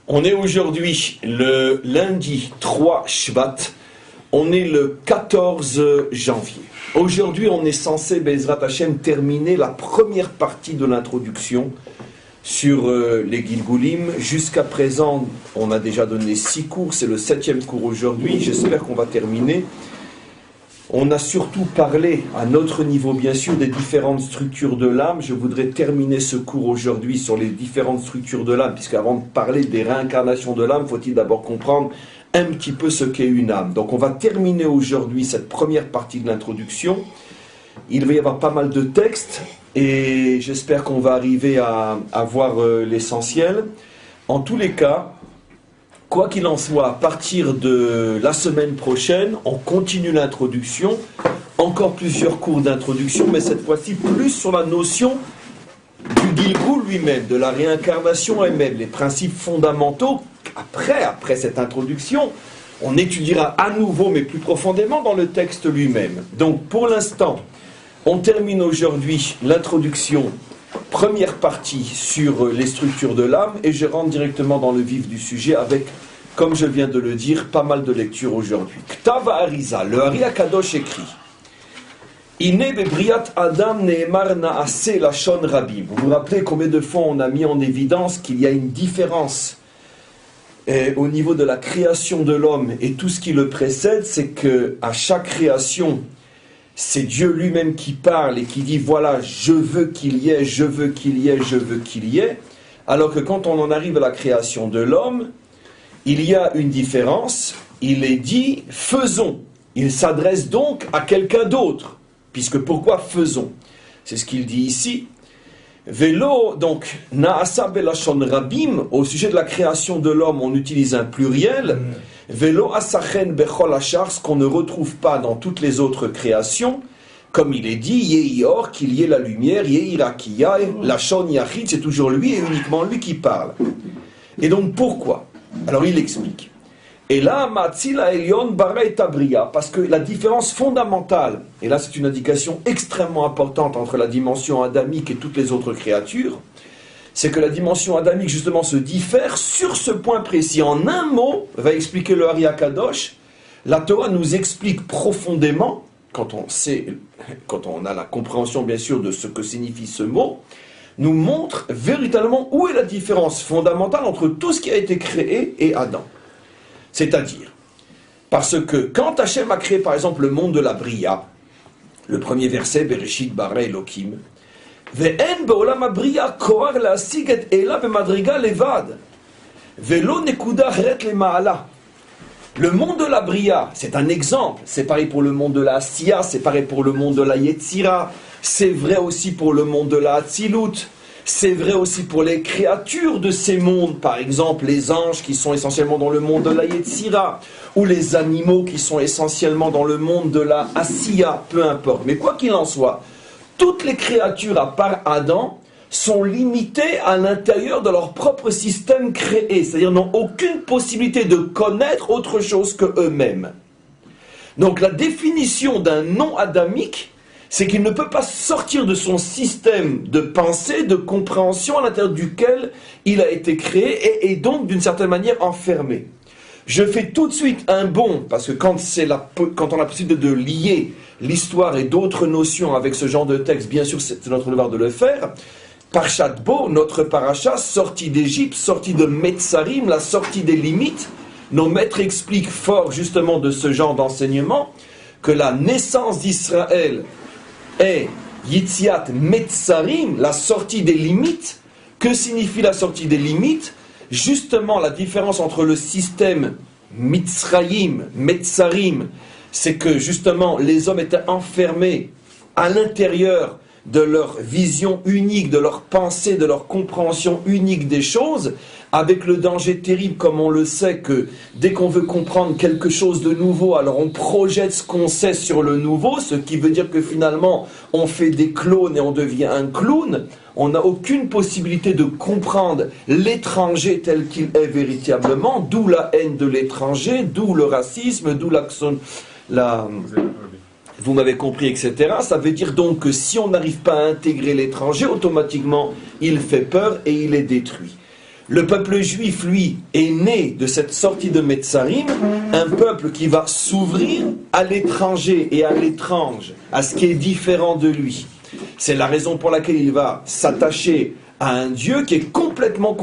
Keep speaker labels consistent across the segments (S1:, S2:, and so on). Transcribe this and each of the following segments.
S1: On est aujourd'hui le lundi 3 Shvat, on est le 14 janvier. Aujourd'hui, on est censé, Bezrat Hashem, terminer la première partie de l'introduction sur les Gilgulim. Jusqu'à présent, on a déjà donné 6 cours, c'est le 7e cours aujourd'hui, j'espère qu'on va terminer. On a surtout parlé, à notre niveau bien sûr, des différentes structures de l'âme. Je voudrais terminer ce cours aujourd'hui sur les différentes structures de l'âme, puisque avant de parler des réincarnations de l'âme, faut-il d'abord comprendre un petit peu ce qu'est une âme. Donc on va terminer aujourd'hui cette première partie de l'introduction. Il va y avoir pas mal de textes, et j'espère qu'on va arriver à voir l'essentiel. En tous les cas, quoi qu'il en soit, à partir de la semaine prochaine, on continue l'introduction, encore plusieurs cours d'introduction, mais cette fois-ci plus sur la notion du Gilgul lui-même, de la réincarnation elle-même, les principes fondamentaux. Après cette introduction, on étudiera à nouveau, mais plus profondément, dans le texte lui-même. Donc pour l'instant, on termine aujourd'hui l'introduction, première partie sur les structures de l'âme, et je rentre directement dans le vif du sujet avec, comme je viens de le dire, pas mal de lectures aujourd'hui. Ktav Ariza, le Ari Akadosh écrit Ine bebriat Adam neemar naase lashon rabim. Vous vous rappelez combien de fois on a mis en évidence qu'il y a une différence au niveau de la création de l'homme et tout ce qui le précède, c'est que à chaque création, c'est Dieu lui-même qui parle et qui dit voilà, je veux qu'il y ait, je veux qu'il y ait, je veux qu'il y ait. Alors que quand on en arrive à la création de l'homme, il y a une différence, il est dit faisons. Il s'adresse donc à quelqu'un d'autre, puisque pourquoi faisons? C'est ce qu'il dit ici. Vélo, donc, naasa belashon rabim, au sujet de la création de l'homme, on utilise un pluriel. Vélo asachen bechol achar, ce qu'on ne retrouve pas dans toutes les autres créations. Comme il est dit, Yehior, qu'il y ait la lumière, Yehirakiya, lashon yachid, c'est toujours lui et uniquement lui qui parle. Et donc pourquoi? Alors il explique. Et là, Matzila Elion Bara et Tabriya, parce que la différence fondamentale, et là c'est une indication extrêmement importante entre la dimension adamique et toutes les autres créatures, c'est que la dimension adamique justement se diffère sur ce point précis. En un mot, va expliquer le Ari Akadosh, la Torah nous explique profondément, quand on a la compréhension bien sûr de ce que signifie ce mot, nous montre véritablement où est la différence fondamentale entre tout ce qui a été créé et Adam. C'est-à-dire, parce que quand Hachem a créé par exemple le monde de la Bria, le premier verset, Bereshit bara Elokim, Ve'en be'olam habriya korar la'asig et ela bemadriga levad, ve'lo nekuda heret lema'ala. Le monde de la Bria, c'est un exemple, c'est pareil pour le monde de la Asiya, c'est pareil pour le monde de la Yetzira, c'est vrai aussi pour le monde de la Hatzilut, c'est vrai aussi pour les créatures de ces mondes, par exemple les anges qui sont essentiellement dans le monde de la Yetzira, ou les animaux qui sont essentiellement dans le monde de la Asiya, peu importe. Mais quoi qu'il en soit, toutes les créatures à part Adam sont limitées à l'intérieur de leur propre système créé, c'est-à-dire n'ont aucune possibilité de connaître autre chose que eux-mêmes. Donc la définition d'un non-adamique, c'est qu'il ne peut pas sortir de son système de pensée, de compréhension à l'intérieur duquel il a été créé et donc d'une certaine manière enfermé. Je fais tout de suite un bond, parce que quand on a la possibilité de lier l'histoire et d'autres notions avec ce genre de texte, bien sûr c'est notre devoir de le faire. Parshat Bo, notre paracha, sortie d'Égypte, sortie de Metzarim, la sortie des limites, nos maîtres expliquent fort justement de ce genre d'enseignement que la naissance d'Israël est Yitziat Metzarim, la sortie des limites. Que signifie la sortie des limites? Justement, la différence entre le système Mitzrayim, Metzarim, c'est que justement les hommes étaient enfermés à l'intérieur de leur vision unique, de leur pensée, de leur compréhension unique des choses, avec le danger terrible, comme on le sait, que dès qu'on veut comprendre quelque chose de nouveau, alors on projette ce qu'on sait sur le nouveau, ce qui veut dire que finalement, on fait des clones et on devient un clown. On n'a aucune possibilité de comprendre l'étranger tel qu'il est véritablement, d'où la haine de l'étranger, d'où le racisme, d'où vous m'avez compris, etc. Ça veut dire donc que si on n'arrive pas à intégrer l'étranger, automatiquement, il fait peur et il est détruit. Le peuple juif, lui, est né de cette sortie de Metzarim, un peuple qui va s'ouvrir à l'étranger et à l'étrange, à ce qui est différent de lui. C'est la raison pour laquelle il va s'attacher à un Dieu qui est complètement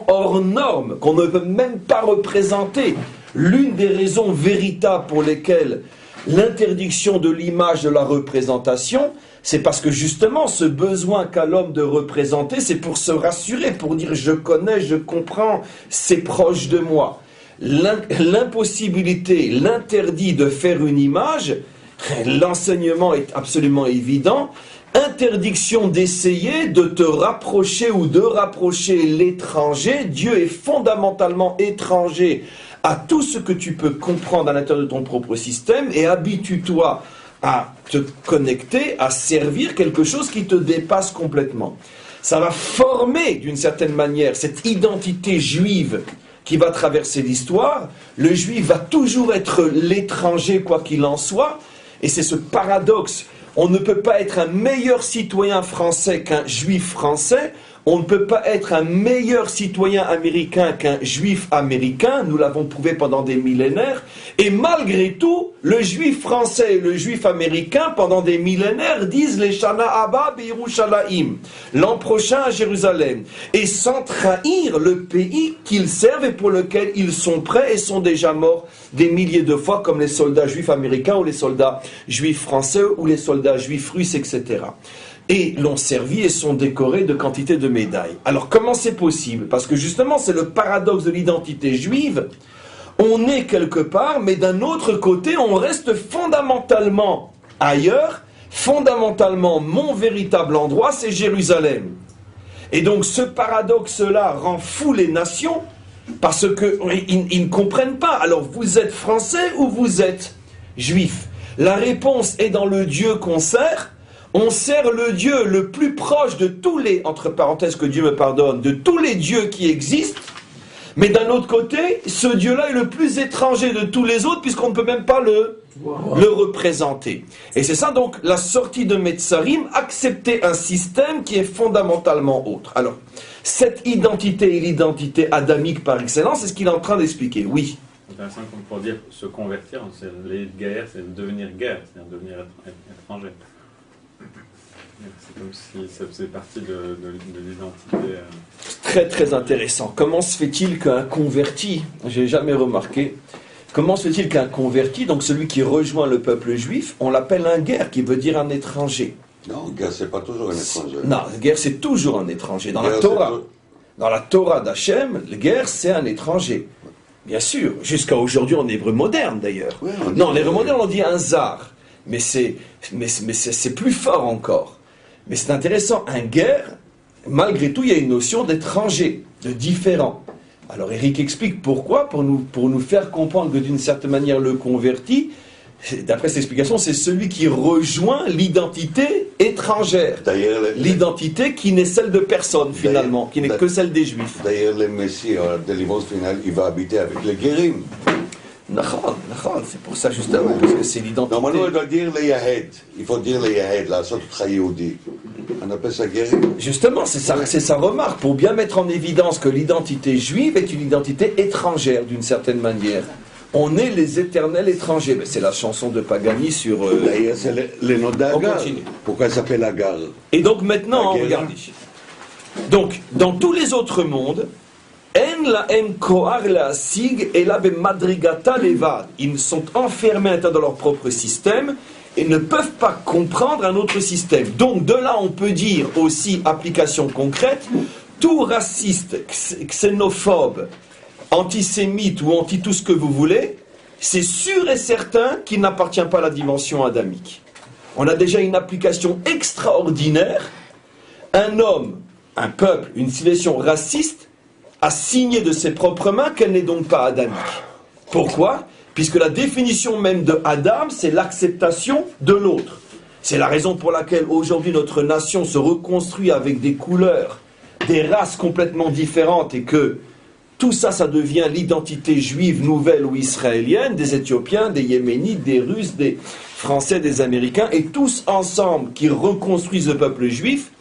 S1: hors norme, qu'on ne peut même pas représenter. L'une des raisons véritables pour lesquelles l'interdiction de l'image de la représentation, c'est parce que justement ce besoin qu'a l'homme de représenter, c'est pour se rassurer, pour dire je connais, je comprends, c'est proche de moi. L'impossibilité, l'interdit de faire une image, l'enseignement est absolument évident. Interdiction d'essayer de te rapprocher ou de rapprocher l'étranger. Dieu est fondamentalement étranger à tout ce que tu peux comprendre à l'intérieur de ton propre système et habitue-toi à te connecter, à servir quelque chose qui te dépasse complètement. Ça va former d'une certaine manière cette identité juive qui va traverser l'histoire. Le juif va toujours être l'étranger quoi qu'il en soit, et c'est ce paradoxe. On ne peut pas être un meilleur citoyen français qu'un juif français. On ne peut pas être un meilleur citoyen américain qu'un juif américain. Nous l'avons prouvé pendant des millénaires. Et malgré tout, le juif français et le juif américain, pendant des millénaires, disent les Shana Abba Be'Yerushalayim, l'an prochain à Jérusalem. Et sans trahir le pays qu'ils servent et pour lequel ils sont prêts et sont déjà morts des milliers de fois, comme les soldats juifs américains ou les soldats juifs français ou les soldats juifs russes, etc. Et l'ont servi et sont décorés de quantité de médailles. Alors comment c'est possible? Parce que justement c'est le paradoxe de l'identité juive. On est quelque part, mais d'un autre côté on reste fondamentalement ailleurs. Fondamentalement mon véritable endroit c'est Jérusalem. Et donc ce paradoxe-là rend fou les nations, parce qu'ils ne comprennent pas. Alors vous êtes français ou vous êtes juif? La réponse est dans le Dieu qu'on sert. On sert le Dieu le plus proche de tous les, entre parenthèses que Dieu me pardonne, de tous les dieux qui existent, mais d'un autre côté, ce Dieu-là est le plus étranger de tous les autres, puisqu'on ne peut même pas le représenter. Et c'est ça donc, la sortie de Metzarim, accepter un système qui est fondamentalement autre. Alors, cette identité est l'identité adamique par excellence, c'est ce qu'il est en train d'expliquer, oui.
S2: C'est intéressant pour dire se convertir, c'est les guerres, c'est devenir guerre, c'est-à-dire devenir étranger. C'est comme si ça faisait partie de l'identité.
S1: Très très intéressant. Comment se fait-il qu'un converti, j'ai jamais remarqué, comment se fait-il qu'un converti, donc celui qui rejoint le peuple juif, on l'appelle un guerre, qui veut dire un étranger?
S3: Non, guerre c'est pas toujours un étranger.
S1: Non, guerre c'est toujours un étranger. Dans la Torah, dans la Torah d'Hachem, le guerre c'est un étranger. Bien sûr, jusqu'à aujourd'hui en hébreu moderne d'ailleurs.
S3: Oui,
S1: non, en hébreu moderne on dit un zar, mais c'est plus fort encore. Mais c'est intéressant, un guerre, malgré tout, il y a une notion d'étranger, de différent. Alors Eric explique pourquoi, pour nous faire comprendre que d'une certaine manière le converti, d'après cette explication, c'est celui qui rejoint l'identité étrangère. L'identité qui n'est celle de personne finalement, qui n'est que celle des Juifs.
S3: D'ailleurs, le Messie, à la délivrance finale, il va habiter avec les guérim.
S1: C'est pour ça justement, parce que c'est l'identité.
S3: Normalement, on doit dire les Yahed. Il faut dire les Yahed, la sorte de Chayoudi. On appelle ça guérim.
S1: Justement, c'est sa remarque, pour bien mettre en évidence que l'identité juive est une identité étrangère d'une certaine manière. On est les éternels étrangers. C'est la chanson de Pagani sur...
S3: D'ailleurs, c'est les noms d'Agar. Pourquoi ça s'appelle Agar?
S1: Et donc maintenant, regardez. Donc, dans tous les autres mondes, ils sont enfermés à l'intérieur de leur propre système et ne peuvent pas comprendre un autre système. Donc de là, on peut dire aussi, application concrète, tout raciste, xénophobe, antisémite ou anti tout ce que vous voulez, c'est sûr et certain qu'il n'appartient pas à la dimension adamique. On a déjà une application extraordinaire. Un homme, un peuple, une civilisation raciste a signé de ses propres mains qu'elle n'est donc pas adamique. Pourquoi? Puisque la définition même de Adam, c'est l'acceptation de l'autre. C'est la raison pour laquelle aujourd'hui notre nation se reconstruit avec des couleurs, des races complètement différentes et que tout ça, ça devient l'identité juive nouvelle ou israélienne, des Éthiopiens, des Yéménites, des Russes, des Français, des Américains, et tous ensemble qui reconstruisent le peuple juif.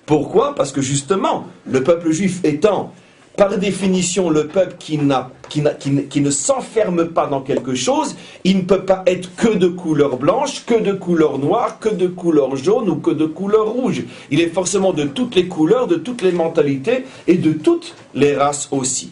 S1: Pourquoi? Parce que justement, le peuple juif étant Par définition, le peuple qui ne s'enferme pas dans quelque chose, il ne peut pas être que de couleur blanche, que de couleur noire, que de couleur jaune ou que de couleur rouge. Il est forcément de toutes les couleurs, de toutes les mentalités et de toutes les races aussi.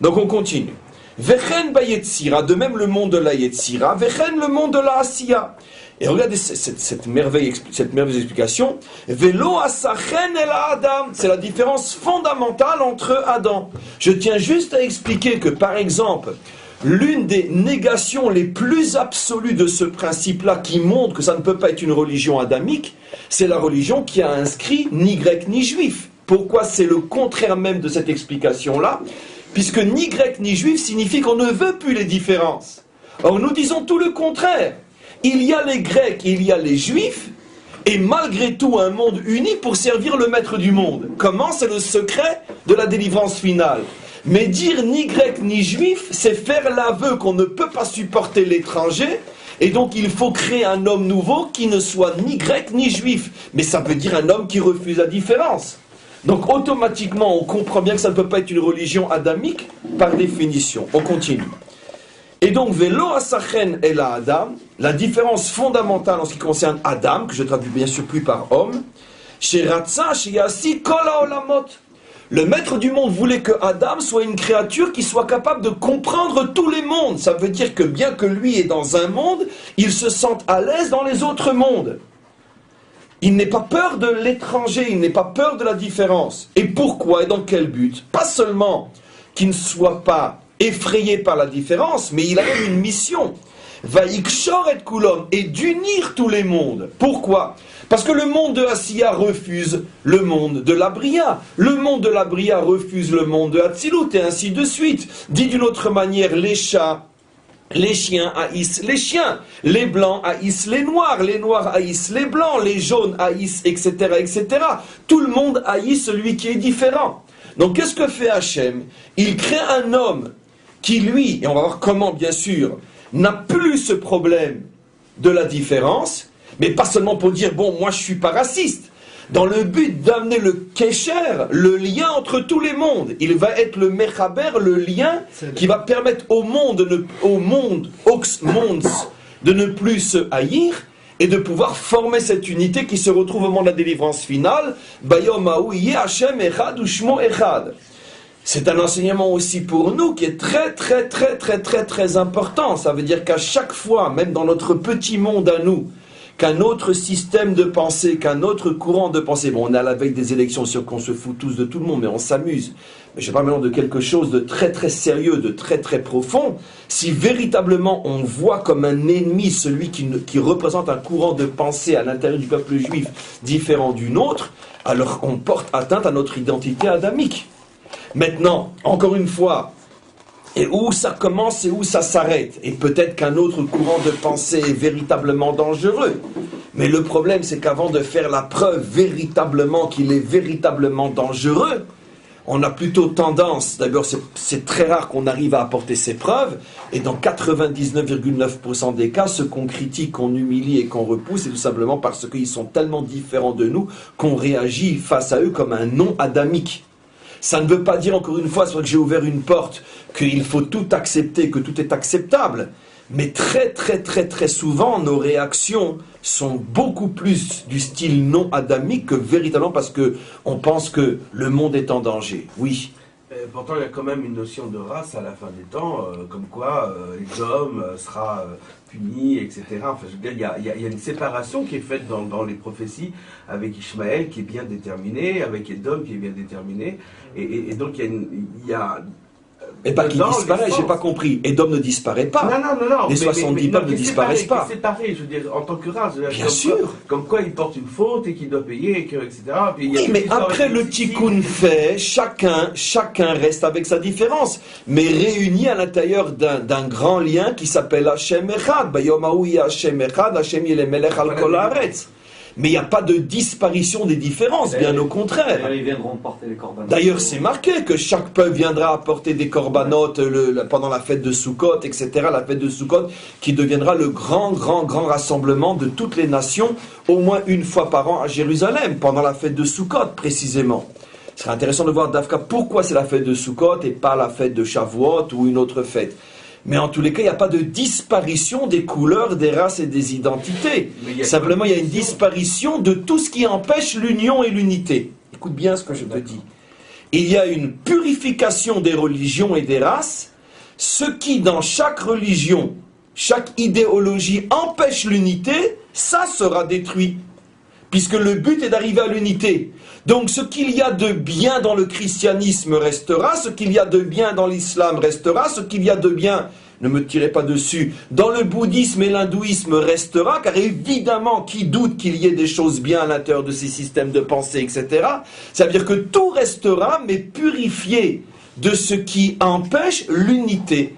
S1: Donc on continue. Vechen ba Yetzira, de même le monde de la Yetzira, Vechen le monde de la Asiya. Et regardez cette merveilleuse explication. Velo asachen el Adam. C'est la différence fondamentale entre Adam. Je tiens juste à expliquer que, par exemple, l'une des négations les plus absolues de ce principe-là, qui montre que ça ne peut pas être une religion adamique, c'est la religion qui a inscrit ni grec ni juif. Pourquoi c'est le contraire même de cette explication-là? Puisque ni grec ni juif signifie qu'on ne veut plus les différences. Or, nous disons tout le contraire. Il y a les Grecs, il y a les Juifs, et malgré tout un monde uni pour servir le maître du monde. Comment? C'est le secret de la délivrance finale. Mais dire ni Grec ni Juif, c'est faire l'aveu qu'on ne peut pas supporter l'étranger, et donc il faut créer un homme nouveau qui ne soit ni Grec ni Juif. Mais ça veut dire un homme qui refuse la différence. Donc automatiquement, on comprend bien que ça ne peut pas être une religion adamique par définition. On continue. Et donc, Velo asachen el Adam, la différence fondamentale en ce qui concerne Adam, que je traduis bien sûr plus par homme, Sheratza sheyasi kol haolamot. Le maître du monde voulait que Adam soit une créature qui soit capable de comprendre tous les mondes. Ça veut dire que bien que lui est dans un monde, il se sente à l'aise dans les autres mondes. Il n'ait pas peur de l'étranger, il n'ait pas peur de la différence. Et pourquoi et dans quel but? Pas seulement qu'il ne soit pas effrayé par la différence, mais il a même une mission. Vaikshor et kulom, et d'unir tous les mondes. Pourquoi? Parce que le monde de Asiya refuse le monde de la Bria. Le monde de la Bria refuse le monde de Hatzilut, et ainsi de suite. Dit d'une autre manière, les chats, les chiens haïssent les chiens, les blancs haïssent les noirs haïssent les blancs, les jaunes haïssent, etc., etc. Tout le monde haït celui qui est différent. Donc qu'est-ce que fait Hachem? Il crée un homme qui, lui, et on va voir comment, bien sûr, n'a plus ce problème de la différence, mais pas seulement pour dire, bon, moi je suis pas raciste, dans le but d'amener le kesher, le lien entre tous les mondes. Il va être le mechaber, le lien qui va permettre au monde, de ne plus se haïr, et de pouvoir former cette unité qui se retrouve au moment de la délivrance finale. Bayom haou Hashem echad ushmo echad. C'est un enseignement aussi pour nous qui est très très très très très très important. Ça veut dire qu'à chaque fois, même dans notre petit monde à nous, qu'un autre système de pensée, qu'un autre courant de pensée, bon, on est à la veille des élections, sûr qu'on se fout tous de tout le monde, mais on s'amuse. Mais je parle maintenant de quelque chose de très très sérieux, de très très profond. Si véritablement on voit comme un ennemi celui qui représente un courant de pensée à l'intérieur du peuple juif différent d'une autre, alors on porte atteinte à notre identité adamique. Maintenant, encore une fois, et où ça commence et où ça s'arrête. Et peut-être qu'un autre courant de pensée est véritablement dangereux. Mais le problème, c'est qu'avant de faire la preuve véritablement qu'il est véritablement dangereux, on a plutôt tendance, d'abord c'est très rare qu'on arrive à apporter ces preuves, et dans 99,9% des cas, ce qu'on critique, qu'on humilie et qu'on repousse, c'est tout simplement parce qu'ils sont tellement différents de nous qu'on réagit face à eux comme un non adamique. Ça ne veut pas dire, encore une fois, c'est vrai que j'ai ouvert une porte, qu'il faut tout accepter, que tout est acceptable. Mais très très très très souvent, nos réactions sont beaucoup plus du style non adamique que véritablement parce qu'on pense que le monde est en danger. Oui.
S4: Pourtant, il y a quand même une notion de race à la fin des temps, comme quoi l'homme sera puni, etc. Enfin, je veux dire, il y a une séparation qui est faite dans les prophéties avec Ishmaël qui est bien déterminé, avec Edom qui est bien déterminé, et donc il y a
S1: Et pas qu'il disparaît, j'ai pas compris. Edom ne disparaît pas.
S4: Non.
S1: Les 70 peuples ne disparaissent pas.
S4: C'est séparé, je veux dire, en tant que race.
S1: Bien sûr.
S4: Comme quoi il porte une faute et qu'il doit payer, etc. Puis
S1: Oui, mais après le tikkun fait, chacun reste avec sa différence, mais réuni à l'intérieur d'un grand lien qui s'appelle Hashem Echad. Bayom haou Hashem Echad, Hashem yeh melech al kol haaretz. Mais il n'y a pas de disparition des différences, bien au contraire.
S5: Ils viendront porter les corbanotes.
S1: D'ailleurs, c'est marqué que chaque peuple viendra apporter des corbanotes pendant la fête de Sukkot, etc. La fête de Sukkot qui deviendra le grand rassemblement de toutes les nations, au moins une fois par an à Jérusalem, pendant la fête de Sukkot précisément. Ce serait intéressant de voir Dafka pourquoi c'est la fête de Sukkot et pas la fête de Shavuot ou une autre fête. Mais en tous les cas, il n'y a pas de disparition des couleurs, des races et des identités. Simplement, il y a une disparition de tout ce qui empêche l'union et l'unité. Écoute bien ce que je te dis. Il y a une purification des religions et des races, ce qui, dans chaque religion, chaque idéologie empêche l'unité, ça sera détruit. Puisque le but est d'arriver à l'unité. Donc ce qu'il y a de bien dans le christianisme restera, ce qu'il y a de bien dans l'islam restera, ce qu'il y a de bien, ne me tirez pas dessus, dans le bouddhisme et l'hindouisme restera, car évidemment, qui doute qu'il y ait des choses bien à l'intérieur de ces systèmes de pensée, etc. C'est-à-dire que tout restera, mais purifié de ce qui empêche l'unité.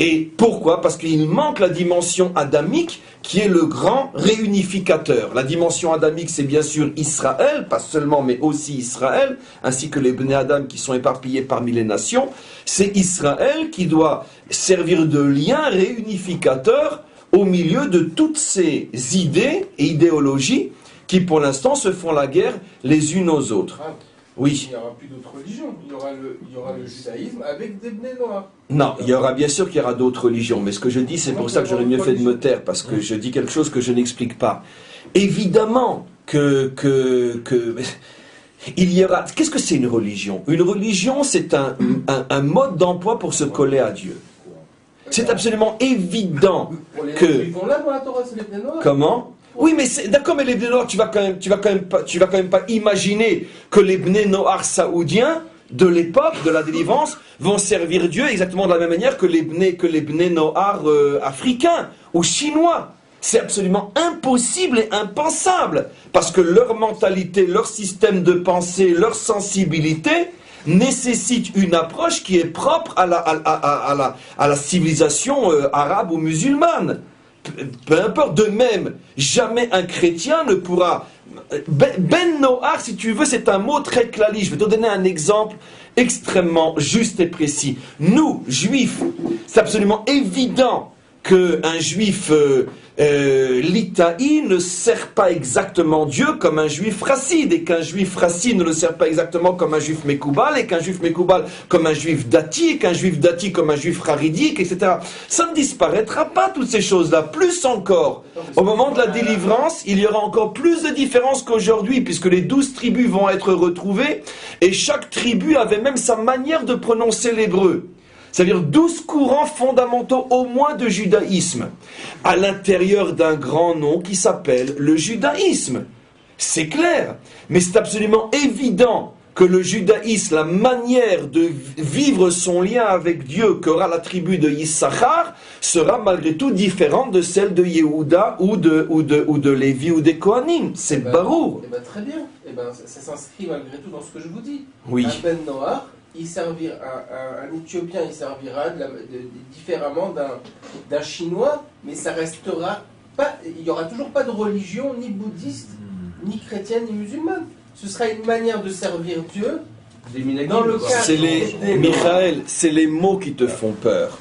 S1: Et pourquoi? Parce qu'il manque la dimension adamique qui est le grand réunificateur. La dimension adamique, c'est bien sûr Israël, pas seulement, mais aussi Israël, ainsi que les Bnei Adam qui sont éparpillés parmi les nations. C'est Israël qui doit servir de lien réunificateur au milieu de toutes ces idées et idéologies qui, pour l'instant, se font la guerre les unes aux autres. Oui.
S5: Il n'y aura plus d'autres religions. Il y aura le judaïsme avec des Bnei Noach.
S1: Non, il y aura bien sûr qu'il y aura d'autres religions, mais ce que je dis, c'est pour ça que j'aurais mieux fait de me taire, parce que je dis quelque chose que je n'explique pas. Évidemment que il y aura... Qu'est-ce que c'est une religion? Une religion, c'est un mode d'emploi pour se coller à Dieu. C'est absolument évident que...
S5: Ils vont là dans la Torah, c'est les Bnei Noach.
S1: Comment? Oui, mais c'est d'accord, mais les Bnei Noach, tu vas quand même pas imaginer que les Bnei Noach saoudiens de l'époque de la délivrance vont servir Dieu exactement de la même manière que les Bnei Noach africains ou chinois. C'est absolument impossible et impensable parce que leur mentalité, leur système de pensée, leur sensibilité nécessite une approche qui est propre à la civilisation arabe ou musulmane. Peu importe, de même, jamais un chrétien ne pourra... Ben Noach, si tu veux, c'est un mot très clali. Je vais te donner un exemple extrêmement juste et précis. Nous, juifs, c'est absolument évident qu'un juif litaï ne sert pas exactement Dieu comme un juif racide, et qu'un juif racide ne le sert pas exactement comme un juif mékoubal, et qu'un juif mékoubal comme un juif dati, et qu'un juif dati comme un juif haridique, etc. Ça ne disparaîtra pas, toutes ces choses-là. Plus encore, au moment de la délivrance, il y aura encore plus de différences qu'aujourd'hui, puisque les 12 tribus vont être retrouvées, et chaque tribu avait même sa manière de prononcer l'hébreu. C'est-à-dire 12 courants fondamentaux au moins de judaïsme, à l'intérieur d'un grand nom qui s'appelle le judaïsme. C'est clair, mais c'est absolument évident que le judaïsme, la manière de vivre son lien avec Dieu qu'aura la tribu de Issachar, sera malgré tout différente de celle de Yehuda ou de Lévi ou des Kohanim. C'est barour.
S5: Eh ben, très bien. Eh ben, ça s'inscrit malgré tout dans ce que je vous dis.
S1: Oui.
S5: Un Ben Noach, un Éthiopien, il servira différemment d'un Chinois, mais ça restera pas. Il n'y aura toujours pas de religion ni bouddhiste, ni chrétienne, ni musulmane. Ce sera une manière de servir Dieu. Dans le cadre
S1: Michael, c'est les mots qui te font peur.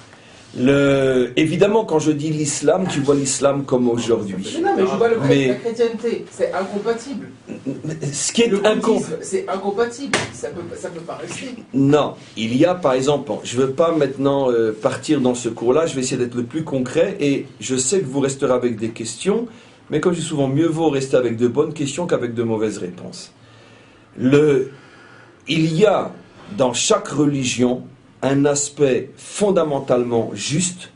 S1: Évidemment, quand je dis l'islam, tu vois l'islam comme aujourd'hui.
S5: Non, mais je vois la chrétienté, c'est incompatible.
S1: Ce qui est incompatible,
S5: c'est incompatible, ça peut pas rester.
S1: Non, il y a par exemple, je ne veux pas maintenant partir dans ce cours-là, je vais essayer d'être le plus concret, et je sais que vous resterez avec des questions, mais comme je dis souvent, mieux vaut rester avec de bonnes questions qu'avec de mauvaises réponses. Il y a dans chaque religion un aspect fondamentalement juste,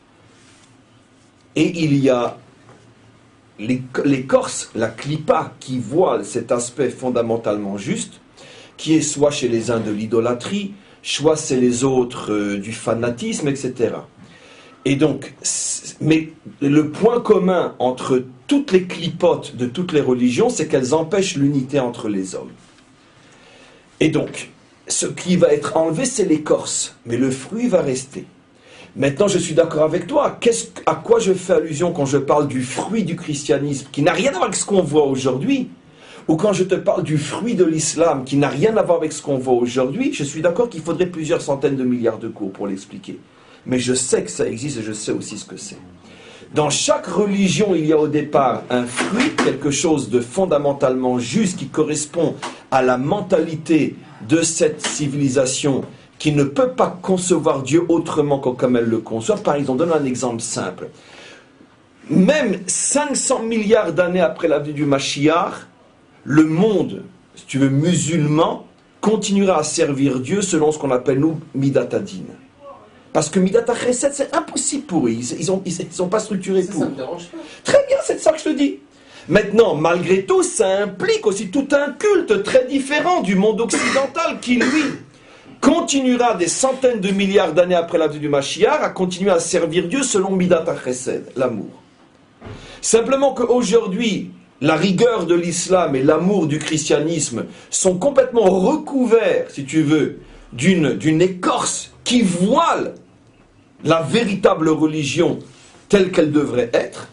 S1: et il y a l'écorce, la clipa, qui voit cet aspect fondamentalement juste, qui est soit chez les uns de l'idolâtrie, soit chez les autres du fanatisme, etc. Et donc, mais le point commun entre toutes les clipotes de toutes les religions, c'est qu'elles empêchent l'unité entre les hommes. Et donc, ce qui va être enlevé, c'est l'écorce, mais le fruit va rester. Maintenant, je suis d'accord avec toi. À quoi je fais allusion quand je parle du fruit du christianisme, qui n'a rien à voir avec ce qu'on voit aujourd'hui, ou quand je te parle du fruit de l'islam, qui n'a rien à voir avec ce qu'on voit aujourd'hui? Je suis d'accord qu'il faudrait plusieurs centaines de milliards de cours pour l'expliquer. Mais je sais que ça existe et je sais aussi ce que c'est. Dans chaque religion, il y a au départ un fruit, quelque chose de fondamentalement juste qui correspond à la mentalité de cette civilisation qui ne peut pas concevoir Dieu autrement que comme elle le conçoit. Par exemple, donne un exemple simple. Même 500 milliards d'années après la venue du Mashiach, le monde, si tu veux, musulman, continuera à servir Dieu selon ce qu'on appelle, nous, Midat Adin. Parce que Midat HaChesed, c'est impossible pour eux. Ils sont pas structurés pour.
S5: Ça me dérange pas.
S1: Très bien, c'est de ça que je te dis. Maintenant, malgré tout, ça implique aussi tout un culte très différent du monde occidental qui, lui, continuera des centaines de milliards d'années après la venue du Mashiach à continuer à servir Dieu selon Midat HaChesed, l'amour. Simplement qu'aujourd'hui, la rigueur de l'islam et l'amour du christianisme sont complètement recouverts, si tu veux, d'une écorce qui voile la véritable religion telle qu'elle devrait être.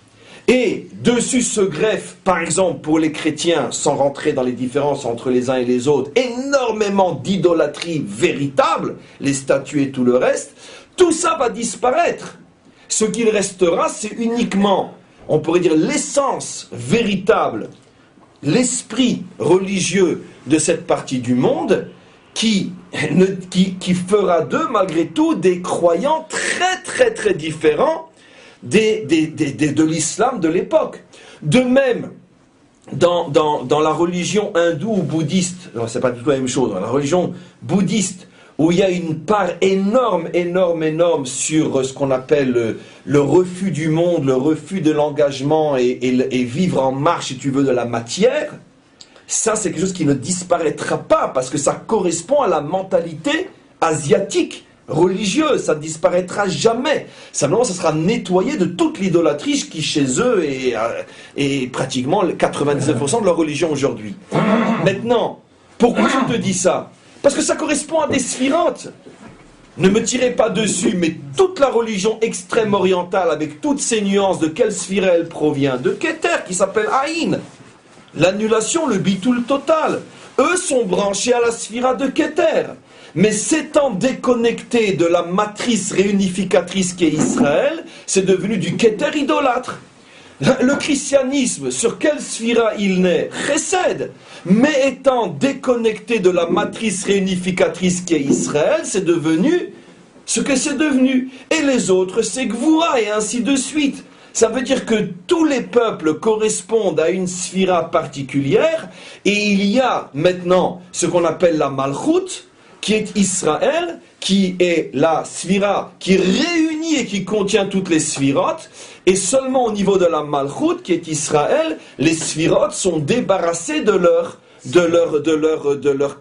S1: Et dessus se greffe, par exemple, pour les chrétiens, sans rentrer dans les différences entre les uns et les autres, énormément d'idolâtrie véritable, les statues et tout le reste. Tout ça va disparaître. Ce qu'il restera, c'est uniquement, on pourrait dire, l'essence véritable, l'esprit religieux de cette partie du monde, qui fera d'eux, malgré tout, des croyants très très très différents de l'islam de l'époque. De même, dans la religion hindoue ou bouddhiste, c'est pas du tout la même chose, dans la religion bouddhiste, où il y a une part énorme sur ce qu'on appelle le refus du monde, le refus de l'engagement et vivre en marche, si tu veux, de la matière, ça c'est quelque chose qui ne disparaîtra pas, parce que ça correspond à la mentalité asiatique, religieuse, ça ne disparaîtra jamais. Simplement, ça sera nettoyé de toute l'idolâtrie qui chez eux est pratiquement 99% de leur religion aujourd'hui. Maintenant, pourquoi je te dis ça? Parce que ça correspond à des sphirantes. Ne me tirez pas dessus, mais toute la religion extrême orientale, avec toutes ses nuances, de quelle sphira elle provient? De Keter, qui s'appelle Aïn. L'annulation, le bitoul total. Eux sont branchés à la sphira de Keter. Mais s'étant déconnectés de la matrice réunificatrice qui est Israël, c'est devenu du Keter idolâtre. Le christianisme, sur quelle sphira il naît? Chesed. Mais étant déconnecté de la matrice réunificatrice qui est Israël, c'est devenu ce que c'est devenu. Et les autres, c'est Gvura, et ainsi de suite. Ça veut dire que tous les peuples correspondent à une sphira particulière, et il y a maintenant ce qu'on appelle la Malchut, qui est Israël, qui est la sphira qui réunit et qui contient toutes les sphirotes, et seulement au niveau de la Malchut, qui est Israël, les sphirotes sont débarrassées de leur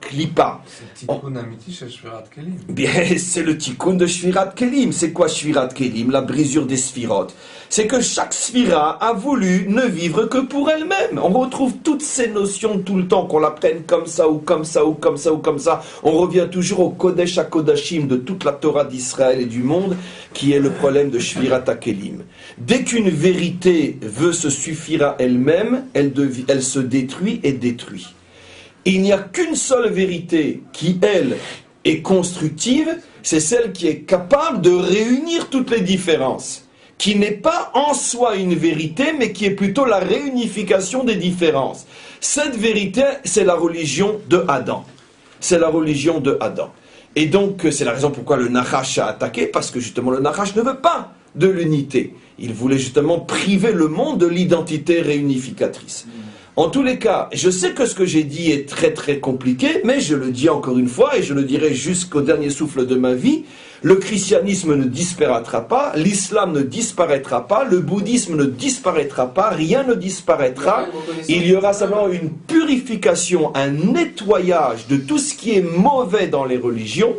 S1: klipa.
S6: C'est le tikkun amiti chez Shvirat Kelim.
S1: Bien, c'est le tikkun de Shvirat Kelim. C'est quoi Shvirat Kelim? La brisure des sphirotes. C'est que chaque sphira a voulu ne vivre que pour elle-même. On retrouve toutes ces notions tout le temps, qu'on la prenne comme ça, ou comme ça, ou comme ça, ou comme ça. On revient toujours au Kodesh HaKodashim de toute la Torah d'Israël et du monde, qui est le problème de Shvirat Kelim. Dès qu'une vérité veut se suffire à elle-même, elle se détruit et détruit. Il n'y a qu'une seule vérité qui, elle, est constructive, c'est celle qui est capable de réunir toutes les différences, qui n'est pas en soi une vérité, mais qui est plutôt la réunification des différences. Cette vérité, c'est la religion de Adam. C'est la religion de Adam. Et donc, c'est la raison pourquoi le Nachash a attaqué, parce que justement, le Nachash ne veut pas de l'unité. Il voulait justement priver le monde de l'identité réunificatrice. En tous les cas, je sais que ce que j'ai dit est très très compliqué, mais je le dis encore une fois, et je le dirai jusqu'au dernier souffle de ma vie, le christianisme ne disparaîtra pas, l'islam ne disparaîtra pas, le bouddhisme ne disparaîtra pas, rien ne disparaîtra. Il y aura simplement une purification, un nettoyage de tout ce qui est mauvais dans les religions,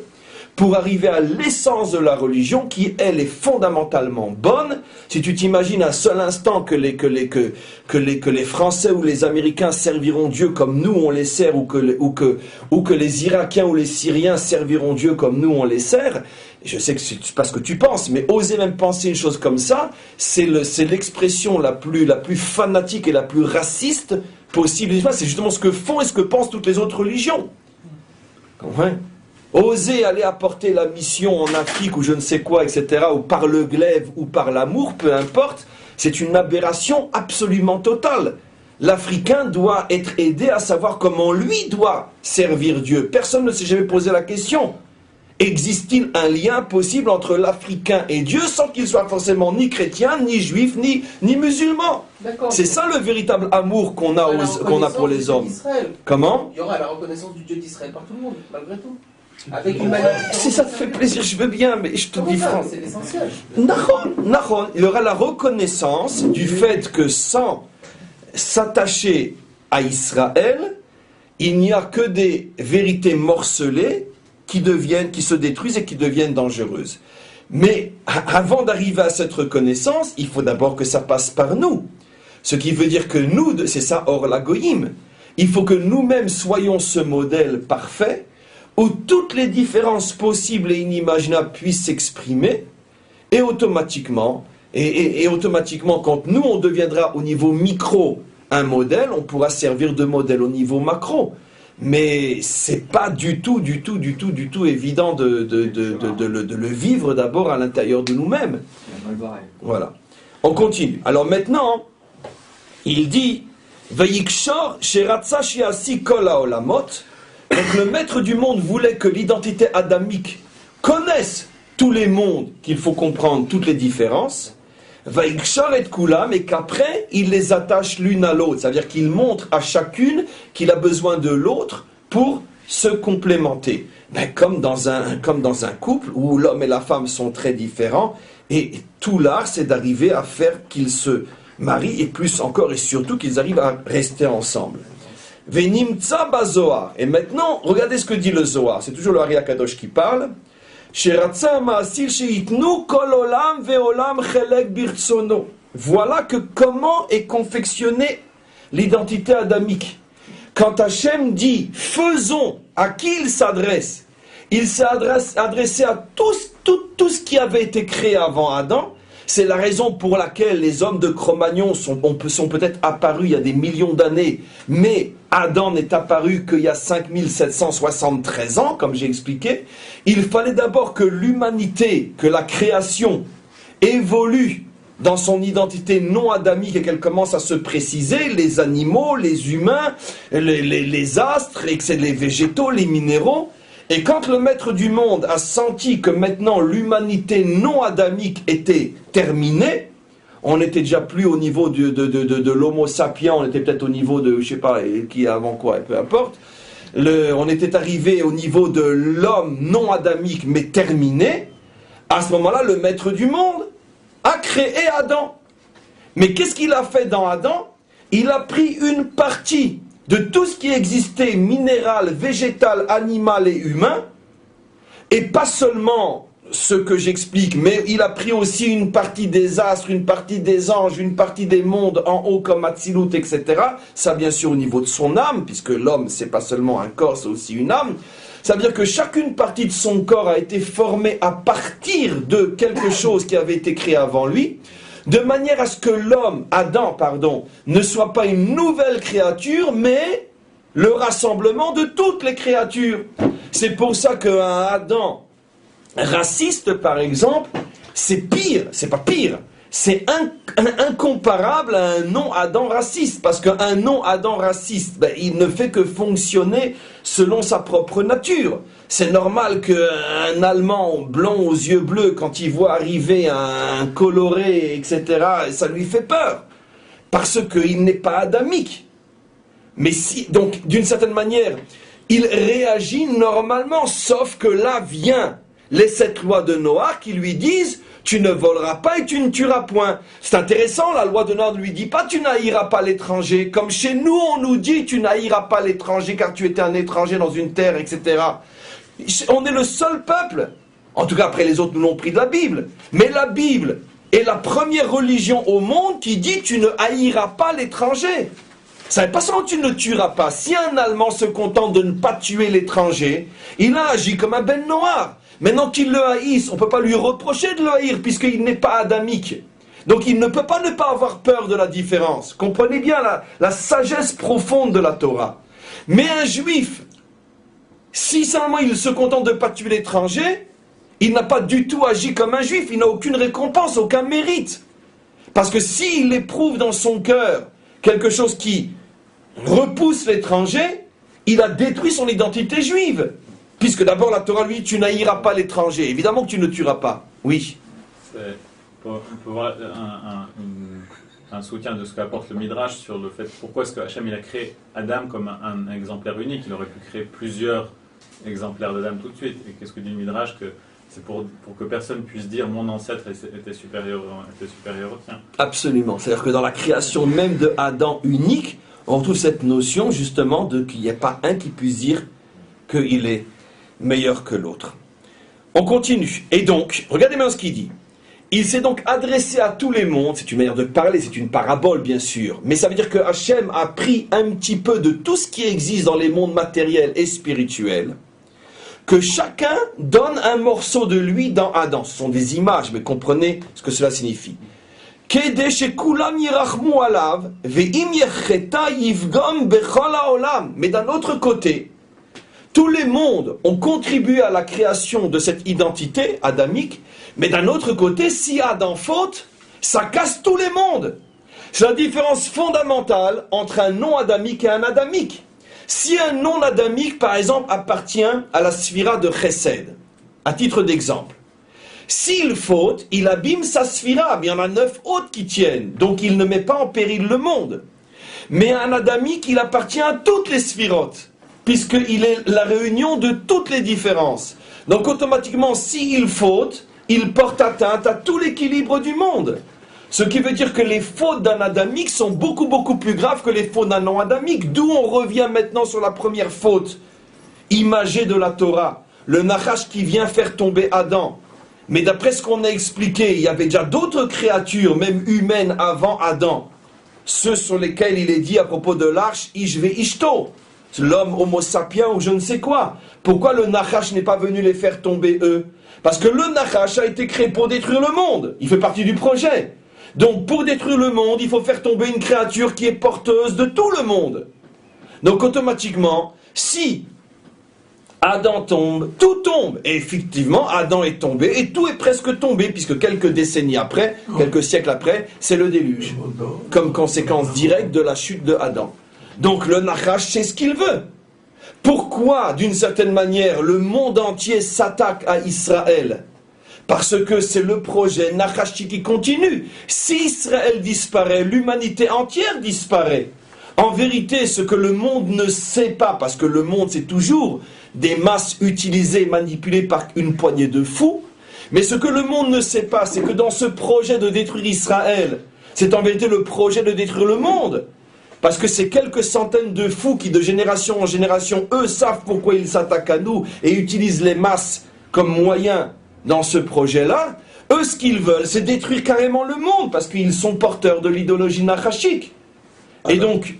S1: pour arriver à l'essence de la religion qui, elle, est fondamentalement bonne. Si tu t'imagines un seul instant que les Français ou les Américains serviront Dieu comme nous on les sert, ou que les Irakiens ou les Syriens serviront Dieu comme nous on les sert, je sais que c'est pas ce que tu penses, mais oser même penser une chose comme ça, c'est l'expression la plus fanatique et la plus raciste possible. C'est justement ce que font et ce que pensent toutes les autres religions. Comprenez ? Oser aller apporter la mission en Afrique ou je ne sais quoi, etc., ou par le glaive ou par l'amour, peu importe, c'est une aberration absolument totale. l'Africain doit être aidé à savoir comment lui doit servir Dieu. Personne ne s'est jamais posé la question. Existe-t-il un lien possible entre l'Africain et Dieu sans qu'il soit forcément ni chrétien, ni juif, ni musulman?
S5: D'accord.
S1: C'est ça le véritable amour qu'on a, qu'on a pour les hommes. Comment?
S5: Il y aura la reconnaissance du Dieu d'Israël par tout le monde, malgré tout. Avec une manière différente.
S1: Si ça te fait plaisir, je veux bien, mais je te dis franchement.
S5: C'est l'essentiel.
S1: Nahon, il y aura la reconnaissance du fait que sans s'attacher à Israël, il n'y a que des vérités morcelées qui se détruisent et qui deviennent dangereuses. Mais avant d'arriver à cette reconnaissance, il faut d'abord que ça passe par nous. Ce qui veut dire que nous, c'est ça, hors la goïm. Il faut que nous-mêmes soyons ce modèle parfait où toutes les différences possibles et inimaginables puissent s'exprimer, et automatiquement, quand nous, on deviendra au niveau micro un modèle, on pourra servir de modèle au niveau macro. Mais c'est pas du tout évident de le vivre d'abord à l'intérieur de nous-mêmes. Voilà. On continue. Alors maintenant, il dit Vayikshor sheratza shiasi kol haolamot. Donc le maître du monde voulait que l'identité adamique connaisse tous les mondes, qu'il faut comprendre toutes les différences. Vayikshor et kulam, et qu'après il les attache l'une à l'autre, c'est-à-dire qu'il montre à chacune qu'il a besoin de l'autre pour se complémenter. Ben, comme dans un couple où l'homme et la femme sont très différents, et tout l'art c'est d'arriver à faire qu'ils se marient, et plus encore et surtout qu'ils arrivent à rester ensemble. Venimtsa bazoar. Et maintenant, regardez ce que dit le Zohar. C'est toujours le Ari Akadosh qui parle. Voilà que comment est confectionnée l'identité adamique. Quand Hachem dit faisons, à qui il s'adresse? Il s'est adressé à tout ce qui avait été créé avant Adam. C'est la raison pour laquelle les hommes de Cro-Magnon sont peut-être apparus il y a des millions d'années, mais Adam n'est apparu qu'il y a 5773 ans, comme j'ai expliqué. Il fallait d'abord que l'humanité, que la création évolue dans son identité non adamique et qu'elle commence à se préciser, les animaux, les humains, les astres, les végétaux, les minéraux. Et quand le maître du monde a senti que maintenant l'humanité non adamique était terminée, on n'était déjà plus au niveau de l'homo sapiens, on était peut-être au niveau de, je sais pas, qui est avant quoi, peu importe. On était arrivé au niveau de l'homme non adamique mais terminé. À ce moment-là, le maître du monde a créé Adam. Mais qu'est-ce qu'il a fait dans Adam? Il a pris une partie de tout ce qui existait, minéral, végétal, animal et humain, et pas seulement ce que j'explique, mais il a pris aussi une partie des astres, une partie des anges, une partie des mondes en haut comme Atzilut, etc. Ça bien sûr au niveau de son âme, puisque l'homme c'est pas seulement un corps, c'est aussi une âme. Ça veut dire que chacune partie de son corps a été formée à partir de quelque chose qui avait été créé avant lui, de manière à ce que l'homme, Adam, ne soit pas une nouvelle créature, mais le rassemblement de toutes les créatures. C'est pour ça qu'un Adam raciste, par exemple, c'est pire, c'est pas pire, c'est incomparable à un non-Adam raciste, parce qu'un non-Adam raciste, il ne fait que fonctionner selon sa propre nature. C'est normal qu'un Allemand blond aux yeux bleus, quand il voit arriver un coloré, etc., ça lui fait peur, parce qu'il n'est pas adamique. Mais si, donc, d'une certaine manière, il réagit normalement, sauf que là vient les 7 lois de Noach qui lui disent « Tu ne voleras pas et tu ne tueras point ». C'est intéressant, la loi de Noach ne lui dit pas « Tu n'haïras pas l'étranger ». Comme chez nous, on nous dit « Tu n'haïras pas l'étranger car tu étais un étranger dans une terre, etc. » On est le seul peuple, en tout cas après les autres nous l'ont pris de la Bible, mais la Bible est la première religion au monde qui dit « Tu ne haïras pas l'étranger ». Ça n'est pas seulement tu ne le tueras pas. Si un Allemand se contente de ne pas tuer l'étranger, il a agi comme un ben noir. Maintenant qu'il le haïsse, on ne peut pas lui reprocher de le haïr puisqu'il n'est pas adamique. Donc il ne peut pas ne pas avoir peur de la différence. Comprenez bien la sagesse profonde de la Torah. Mais un juif, si seulement il se contente de ne pas tuer l'étranger, il n'a pas du tout agi comme un juif. Il n'a aucune récompense, aucun mérite. Parce que s'il éprouve dans son cœur quelque chose qui repousse l'étranger, il a détruit son identité juive. Puisque d'abord la Torah lui dit tu n'haïras pas l'étranger. Évidemment que tu ne tueras pas. Oui.
S2: On peut voir un soutien de ce qu'apporte le Midrash sur le fait pourquoi est-ce que Hachem il a créé Adam comme un exemplaire unique. Il aurait pu créer plusieurs exemplaires d'Adam tout de suite. Et qu'est-ce que dit le Midrash? Que c'est pour que personne puisse dire mon ancêtre était supérieur au tien.
S1: Absolument. C'est-à-dire que dans la création même de Adam unique, on retrouve cette notion justement de qu'il n'y a pas un qui puisse dire qu'il est meilleur que l'autre. On continue. Et donc, regardez bien ce qu'il dit. Il s'est donc adressé à tous les mondes, c'est une manière de parler, c'est une parabole bien sûr, mais ça veut dire que Hachem a pris un petit peu de tout ce qui existe dans les mondes matériels et spirituels, que chacun donne un morceau de lui dans Adam. Ce sont des images, mais comprenez ce que cela signifie. Mais d'un autre côté, tous les mondes ont contribué à la création de cette identité adamique, mais d'un autre côté, si Adam faute, ça casse tous les mondes. C'est la différence fondamentale entre un non-adamique et un adamique. Si un non-adamique, par exemple, appartient à la sphira de Chesed, à titre d'exemple, s'il faute, il abîme sa sphira, mais il y en a 9 autres qui tiennent, donc il ne met pas en péril le monde. Mais un adamique, il appartient à toutes les sphirotes, puisqu'il est la réunion de toutes les différences. Donc automatiquement, s'il faute, il porte atteinte à tout l'équilibre du monde. Ce qui veut dire que les fautes d'un adamique sont beaucoup plus graves que les fautes d'un non-adamique. D'où on revient maintenant sur la première faute imagée de la Torah, le Nachash qui vient faire tomber Adam. Mais d'après ce qu'on a expliqué, il y avait déjà d'autres créatures, même humaines, avant Adam. Ceux sur lesquels il est dit à propos de l'arche, Ishve Ishto, l'homme homo sapiens ou je ne sais quoi. Pourquoi le Nachash n'est pas venu les faire tomber eux? Parce que le Nachash a été créé pour détruire le monde. Il fait partie du projet. Donc pour détruire le monde, il faut faire tomber une créature qui est porteuse de tout le monde. Donc automatiquement, si Adam tombe, tout tombe. Et effectivement, Adam est tombé et tout est presque tombé, puisque quelques décennies après, quelques siècles après, c'est le déluge. Comme conséquence directe de la chute de Adam. Donc le Nachash sait ce qu'il veut. Pourquoi, d'une certaine manière, le monde entier s'attaque à Israël? Parce que c'est le projet Nachashi qui continue. Si Israël disparaît, l'humanité entière disparaît. En vérité, ce que le monde ne sait pas, parce que le monde c'est toujours des masses utilisées, manipulées par une poignée de fous, mais ce que le monde ne sait pas, c'est que dans ce projet de détruire Israël, c'est en vérité le projet de détruire le monde. Parce que c'est quelques centaines de fous qui, de génération en génération, eux savent pourquoi ils s'attaquent à nous et utilisent les masses comme moyen dans ce projet-là. Eux, ce qu'ils veulent, c'est détruire carrément le monde, parce qu'ils sont porteurs de l'idéologie nachashique. Et donc,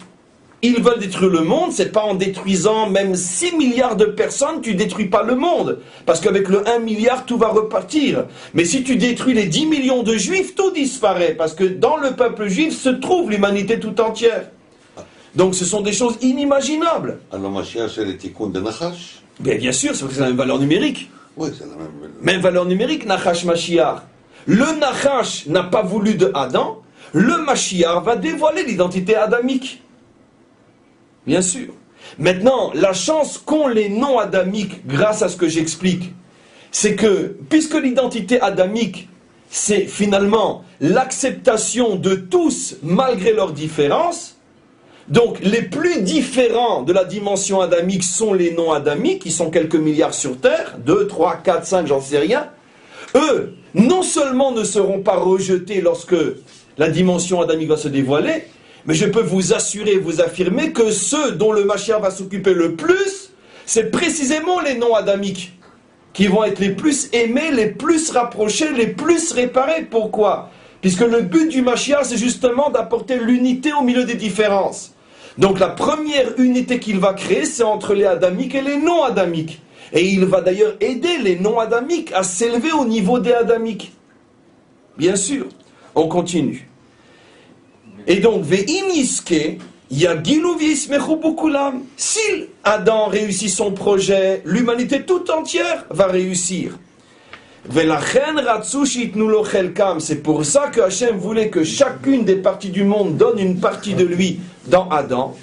S1: ils veulent détruire le monde, c'est pas en détruisant même 6 milliards de personnes, tu détruis pas le monde. Parce qu'avec le 1 milliard, tout va repartir. Mais si tu détruis les 10 millions de juifs, tout disparaît. Parce que dans le peuple juif se trouve l'humanité tout entière. Donc ce sont des choses inimaginables.
S3: Alors Mashiach, c'est le tikkun de Nachash?
S1: Bien sûr, c'est parce que c'est la même valeur numérique.
S3: Oui, c'est la même.
S1: Même valeur numérique, Nachash Mashiach. Le Nachash n'a pas voulu de Adam, le Mashiach va dévoiler l'identité adamique. Bien sûr. Maintenant, la chance qu'ont les non-adamiques, grâce à ce que j'explique, c'est que, puisque l'identité adamique, c'est finalement l'acceptation de tous malgré leurs différences, donc les plus différents de la dimension adamique sont les non-adamiques, qui sont quelques milliards sur Terre, 2, 3, 4, 5, j'en sais rien. Eux, non seulement ne seront pas rejetés lorsque la dimension adamique va se dévoiler, mais je peux vous assurer, vous affirmer que ceux dont le Mashiach va s'occuper le plus, c'est précisément les non-adamiques, qui vont être les plus aimés, les plus rapprochés, les plus réparés. Pourquoi? Puisque le but du Mashiach, c'est justement d'apporter l'unité au milieu des différences. Donc la première unité qu'il va créer, c'est entre les adamiques et les non-adamiques. Et il va d'ailleurs aider les non-adamiques à s'élever au niveau des adamiques. Bien sûr, on continue. Et donc, Ve'im yiske, yagilu v'yismechu bukulam. Si Adam réussit son projet, l'humanité tout entière va réussir. Velachen ratzu shitnu lo chelkam. C'est pour ça que Hachem voulait que chacune des parties du monde donne une partie de lui dans Adam.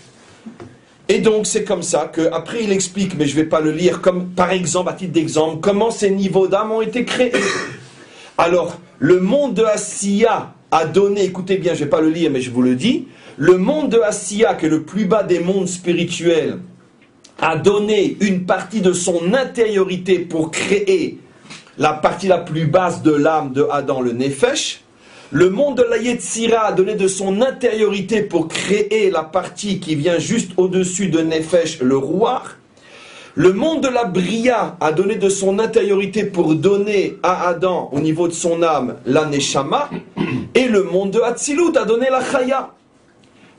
S1: Et donc c'est comme ça qu'après il explique, mais je ne vais pas le lire, comme par exemple, à titre d'exemple, comment ces niveaux d'âme ont été créés. Alors, le monde de Asiya a donné, écoutez bien, je ne vais pas le lire, mais je vous le dis, le monde de Asiya, qui est le plus bas des mondes spirituels, a donné une partie de son intériorité pour créer la partie la plus basse de l'âme de Adam, le Nefesh. Le monde de la Yetzira a donné de son intériorité pour créer la partie qui vient juste au-dessus de Nefesh, le Ruach. Le monde de la Bria a donné de son intériorité pour donner à Adam, au niveau de son âme, la Neshama. Et le monde de Hatzilut a donné la Chaya.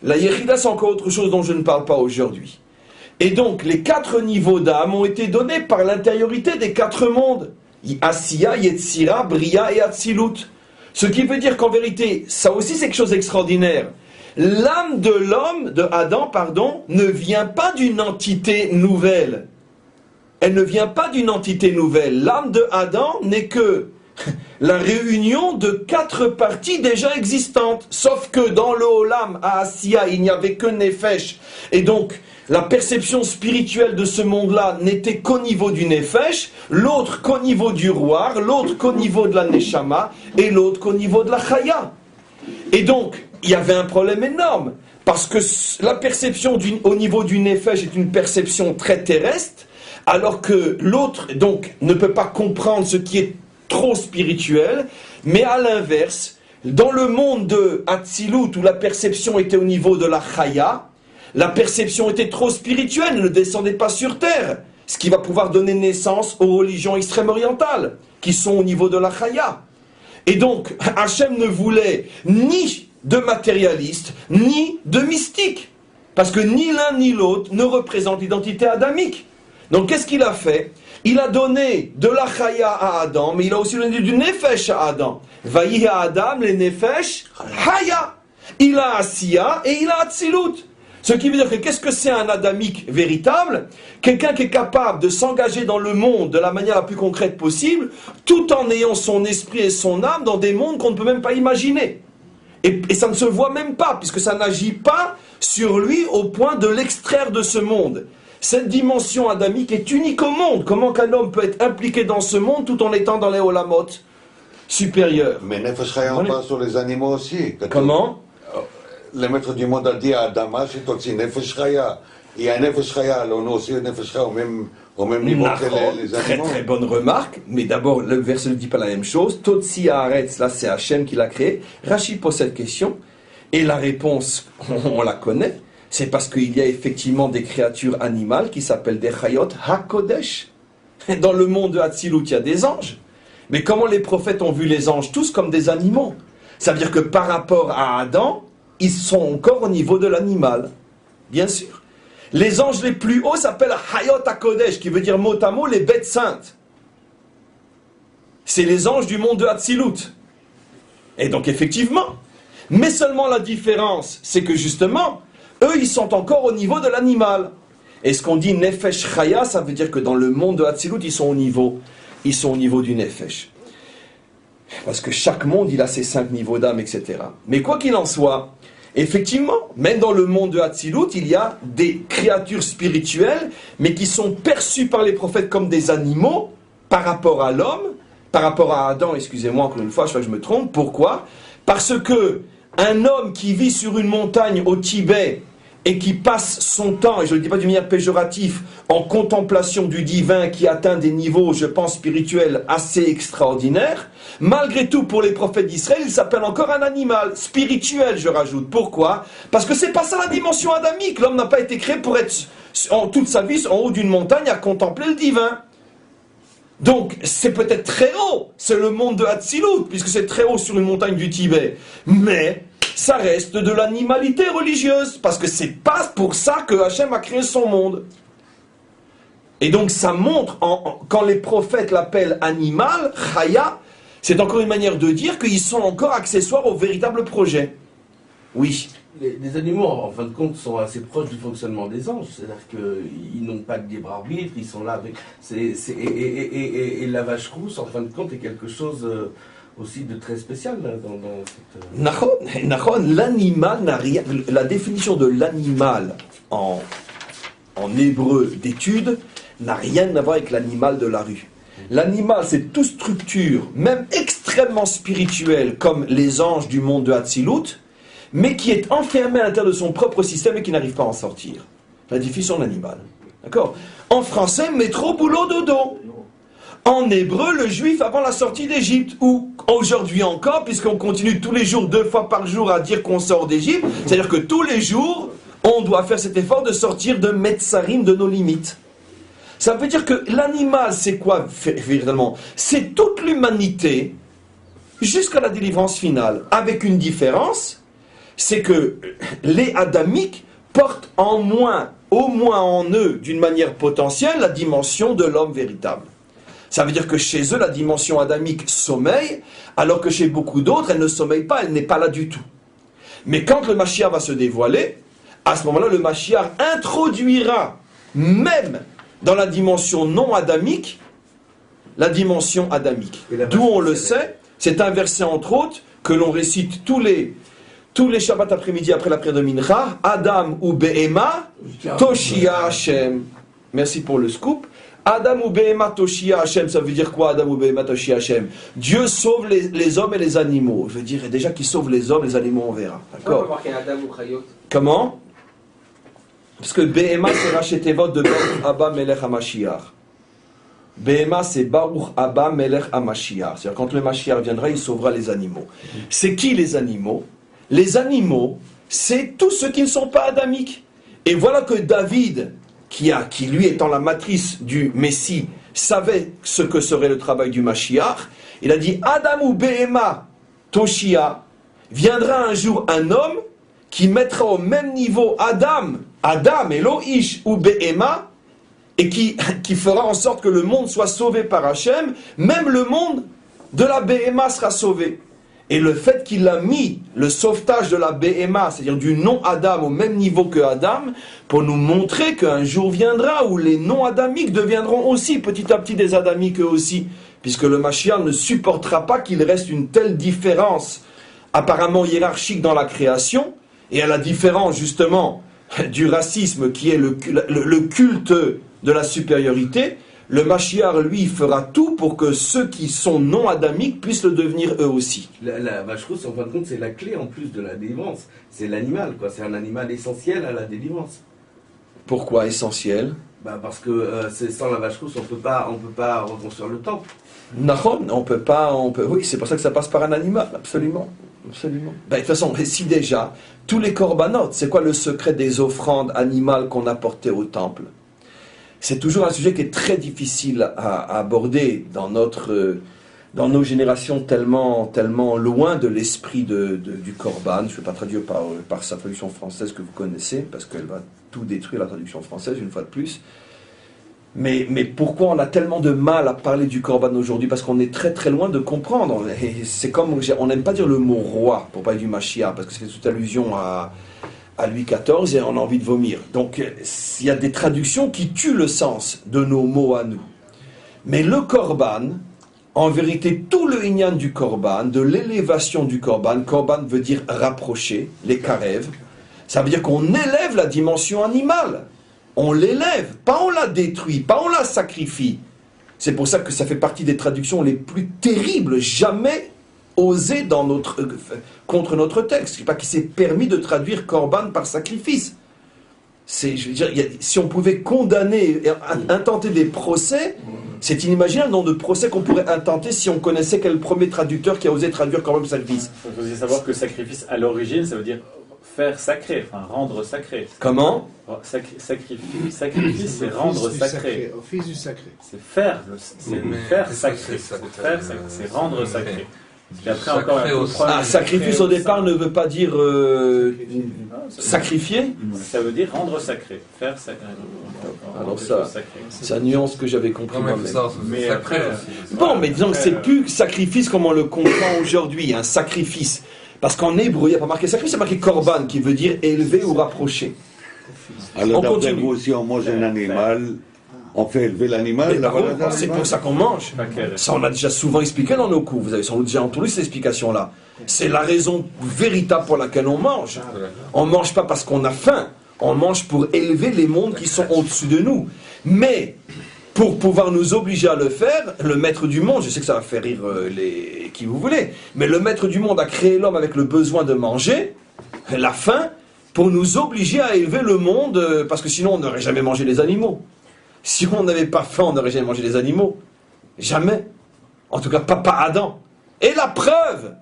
S1: La Yechida, c'est encore autre chose dont je ne parle pas aujourd'hui. Et donc, les 4 niveaux d'âme ont été donnés par l'intériorité des 4 mondes. Asiya, Yetzira, Bria et Hatzilut. Ce qui veut dire qu'en vérité, ça aussi c'est quelque chose d'extraordinaire. L'âme de l'homme, de Adam, pardon, ne vient pas d'une entité nouvelle. Elle ne vient pas d'une entité nouvelle. L'âme de Adam n'est que la réunion de 4 parties déjà existantes. Sauf que dans le Olam, à Asiya, il n'y avait que Nefesh. Et donc, la perception spirituelle de ce monde-là n'était qu'au niveau du Nefesh, l'autre qu'au niveau du Ruach, l'autre qu'au niveau de la Neshama, et l'autre qu'au niveau de la Chaya. Et donc, il y avait un problème énorme, parce que la perception au niveau du Nefesh est une perception très terrestre, alors que l'autre, donc, ne peut pas comprendre ce qui est trop spirituel, mais à l'inverse, dans le monde de Hatzilut, où la perception était au niveau de la Chaya, la perception était trop spirituelle, ne descendait pas sur terre, ce qui va pouvoir donner naissance aux religions extrême-orientales, qui sont au niveau de la Chaya. Et donc, Hachem ne voulait ni de matérialistes, ni de mystiques, parce que ni l'un ni l'autre ne représente l'identité adamique. Donc, qu'est-ce qu'il a fait? Il a donné de la Chaya à Adam, mais il a aussi donné du Nefesh à Adam. Vaïhi à Adam, les Nefesh, Chaya. Il a Asiya et il a Hatzilut. Ce qui veut dire que qu'est-ce que c'est un adamique véritable? Quelqu'un qui est capable de s'engager dans le monde de la manière la plus concrète possible, tout en ayant son esprit et son âme dans des mondes qu'on ne peut même pas imaginer. Et ça ne se voit même pas, puisque ça n'agit pas sur lui au point de l'extraire de ce monde. Cette dimension adamique est unique au monde. Comment qu'un homme peut être impliqué dans ce monde tout en étant dans les Olamot supérieurs?
S3: Mais Nefesh Chaya, on parle sur les animaux aussi.
S1: Comment?
S3: Le maître du monde a dit à Adama, c'est aussi Nefesh Chaya. Il y a Nefesh Chaya, alors nous aussi Nefesh Chaya au même niveau que les
S1: très
S3: animaux.
S1: très bonne remarque, mais d'abord le verset ne dit pas la même chose. Totsi Haaretz, là c'est Hachem qui l'a créé. Rachid pose cette question, et la réponse, on la connaît, c'est parce qu'il y a effectivement des créatures animales qui s'appellent des Chayot HaKodesh. Dans le monde de Hatzilut, il y a des anges. Mais comment les prophètes ont vu les anges tous comme des animaux? C'est-à-dire que par rapport à Adam, ils sont encore au niveau de l'animal, bien sûr. Les anges les plus hauts s'appellent Hayot HaKodesh, qui veut dire mot à mot les bêtes saintes. C'est les anges du monde de Hatzilut. Et donc effectivement, mais seulement la différence, c'est que justement, eux ils sont encore au niveau de l'animal. Et ce qu'on dit Nefesh Chaya, ça veut dire que dans le monde de Hatzilut, ils sont au niveau du Nefesh. Parce que chaque monde, il a ses 5 niveaux d'âme, etc. Mais quoi qu'il en soit, effectivement, même dans le monde de Hatzilut, il y a des créatures spirituelles, mais qui sont perçues par les prophètes comme des animaux par rapport à l'homme, par rapport à Adam, excusez-moi encore une fois, je crois que je me trompe. Pourquoi? Parce que un homme qui vit sur une montagne au Tibet et qui passe son temps, et je ne le dis pas d'une manière péjorative, en contemplation du divin qui atteint des niveaux, je pense, spirituels assez extraordinaires, malgré tout, pour les prophètes d'Israël, il s'appelle encore un animal, spirituel, je rajoute. Pourquoi? Parce que c'est pas ça la dimension adamique. L'homme n'a pas été créé pour être toute sa vie en haut d'une montagne à contempler le divin. Donc, c'est peut-être très haut, c'est le monde de Hatzilut, puisque c'est très haut sur une montagne du Tibet. Mais ça reste de l'animalité religieuse, parce que c'est pas pour ça que Hachem a créé son monde. Et donc ça montre, quand les prophètes l'appellent animal, Chaya, c'est encore une manière de dire qu'ils sont encore accessoires au véritable projet. Oui.
S4: Les animaux, en fin de compte, sont assez proches du fonctionnement des anges. C'est-à-dire qu'ils n'ont pas de libre arbitre, ils sont là avec. Et la vache rousse, en fin de compte, est quelque chose aussi de très spécial là, dans cette.
S1: Nahon, l'animal n'a rien. La définition de l'animal en hébreu d'étude n'a rien à voir avec l'animal de la rue. L'animal, c'est toute structure, même extrêmement spirituelle, comme les anges du monde de Hatzilut, mais qui est enfermé à l'intérieur de son propre système et qui n'arrive pas à en sortir. La définition de l'animal. D'accord ? En français, métro, boulot, dodo. En hébreu, le juif avant la sortie d'Égypte, ou aujourd'hui encore, puisqu'on continue tous les jours, 2 fois par jour, à dire qu'on sort d'Égypte, c'est-à-dire que tous les jours, on doit faire cet effort de sortir de Metsarim, de nos limites. Ça veut dire que l'animal, c'est quoi, finalement ? C'est toute l'humanité, jusqu'à la délivrance finale, avec une différence, c'est que les adamiques portent au moins en eux, d'une manière potentielle, la dimension de l'homme véritable. Ça veut dire que chez eux, la dimension adamique sommeille, alors que chez beaucoup d'autres, elle ne sommeille pas, elle n'est pas là du tout. Mais quand le Mashiach va se dévoiler, à ce moment-là, le Mashiach introduira, même dans la dimension non adamique, la dimension adamique. D'où on le sait, c'est un verset entre autres, que l'on récite tous les Shabbats après-midi après la prière de Mincha, Adam ou Behema, Toshia Hashem. Merci pour le scoop. Adam ou Behema Toshia Hashem, ça veut dire quoi Adam ou Behema Toshia Hashem? Dieu sauve les hommes et les animaux. Je veux dire, déjà qu'il sauve les hommes, les animaux, on verra. D'accord? Comment? Parce que Behema c'est Rachetevot de Baruch Abba Melech HaMashiach. Behema c'est Baruch Abba Melech HaMashiach. C'est-à-dire quand le Mashiach viendra, il sauvera les animaux. C'est qui les animaux? Les animaux, c'est tous ceux qui ne sont pas adamiques. Et voilà que David, qui lui étant la matrice du Messie, savait ce que serait le travail du Mashiach. Il a dit, Adam ou Behema Toshia, viendra un jour un homme qui mettra au même niveau Adam Elohish ou Behema, et qui fera en sorte que le monde soit sauvé par Hachem, même le monde de la Behema sera sauvé. Et le fait qu'il a mis le sauvetage de la Behema, c'est-à-dire du non-Adam au même niveau que Adam, pour nous montrer qu'un jour viendra où les non-adamiques deviendront aussi petit à petit des adamiques eux aussi, puisque le Mashiach ne supportera pas qu'il reste une telle différence apparemment hiérarchique dans la création, et à la différence justement du racisme qui est le culte de la supériorité. Le Mashiach, lui, fera tout pour que ceux qui sont non-adamiques puissent le devenir eux aussi.
S4: La vache rousse, en fin de compte, c'est la clé en plus de la délivrance. C'est l'animal, quoi. C'est un animal essentiel à la délivrance.
S1: Pourquoi essentiel?
S4: Parce que sans la vache rousse, on peut pas reconstruire le temple.
S1: Non, oui, c'est pour ça que ça passe par un animal, absolument. Absolument. De toute façon, si déjà, tous les corbanotes, c'est quoi le secret des offrandes animales qu'on apportait au temple? C'est toujours un sujet qui est très difficile à aborder dans nos générations tellement loin de l'esprit du Corban. Je ne vais pas traduire par sa traduction française que vous connaissez, parce qu'elle va tout détruire, la traduction française, une fois de plus. Mais pourquoi on a tellement de mal à parler du Corban aujourd'hui? Parce qu'on est très très loin de comprendre. Et c'est comme, on n'aime pas dire le mot roi pour parler du Mashiach, parce que c'est toute allusion à Louis XIV et on a envie de vomir. Donc il y a des traductions qui tuent le sens de nos mots à nous. Mais le Corban, en vérité, tout le inyan du Corban, de l'élévation du Corban veut dire rapprocher, les karev, ça veut dire qu'on élève la dimension animale. On l'élève, pas on la détruit, pas on la sacrifie. C'est pour ça que ça fait partie des traductions les plus terribles, jamais osées contre notre texte. Je ne sais pas qui s'est permis de traduire Corban par sacrifice. Je veux dire, si on pouvait condamner, intenter des procès, c'est inimaginable le nombre de procès qu'on pourrait intenter si on connaissait quel premier traducteur qui a osé traduire Corban par sacrifice.
S2: Il faut aussi savoir que sacrifice, à l'origine, ça veut dire faire sacré, enfin rendre sacré.
S1: Comment?
S2: Sacrifice, c'est rendre sacré.
S6: Office du sacré.
S2: C'est faire sacré. C'est rendre sacré. Et après encore
S1: sacrifice au départ ne veut pas dire sacrifier.
S2: Ça veut dire rendre sacré. Faire sacré.
S1: Alors ça, c'est une nuance que j'avais compris moi-même.
S2: Mais après,
S1: bon, mais disons que c'est plus sacrifice comme on le comprend aujourd'hui, un sacrifice. Parce qu'en hébreu, il n'y a pas marqué sacrifice, c'est marqué korban, qui veut dire élever ou rapprocher.
S3: Alors
S1: On
S3: d'après
S1: continue.
S3: vous, si on mange un animal, on fait élever l'animal,
S1: Mais
S3: la
S1: par contre,
S3: valeur
S1: c'est
S3: d'animal.
S1: pour ça qu'on mange.
S2: Laquelle?
S1: Ça, on a déjà souvent expliqué dans nos cours. Vous avez sans doute déjà entendu cette explication-là. C'est la raison véritable pour laquelle on mange. On ne mange pas parce qu'on a faim. On mange pour élever les mondes qui sont au-dessus de nous. Mais, pour pouvoir nous obliger à le faire, le maître du monde, je sais que ça va faire rire qui vous voulez, mais le maître du monde a créé l'homme avec le besoin de manger, la faim, pour nous obliger à élever le monde, parce que sinon on n'aurait jamais mangé les animaux. Si on n'avait pas faim, on n'aurait jamais mangé les animaux. Jamais. En tout cas, pas Adam. Et la preuve,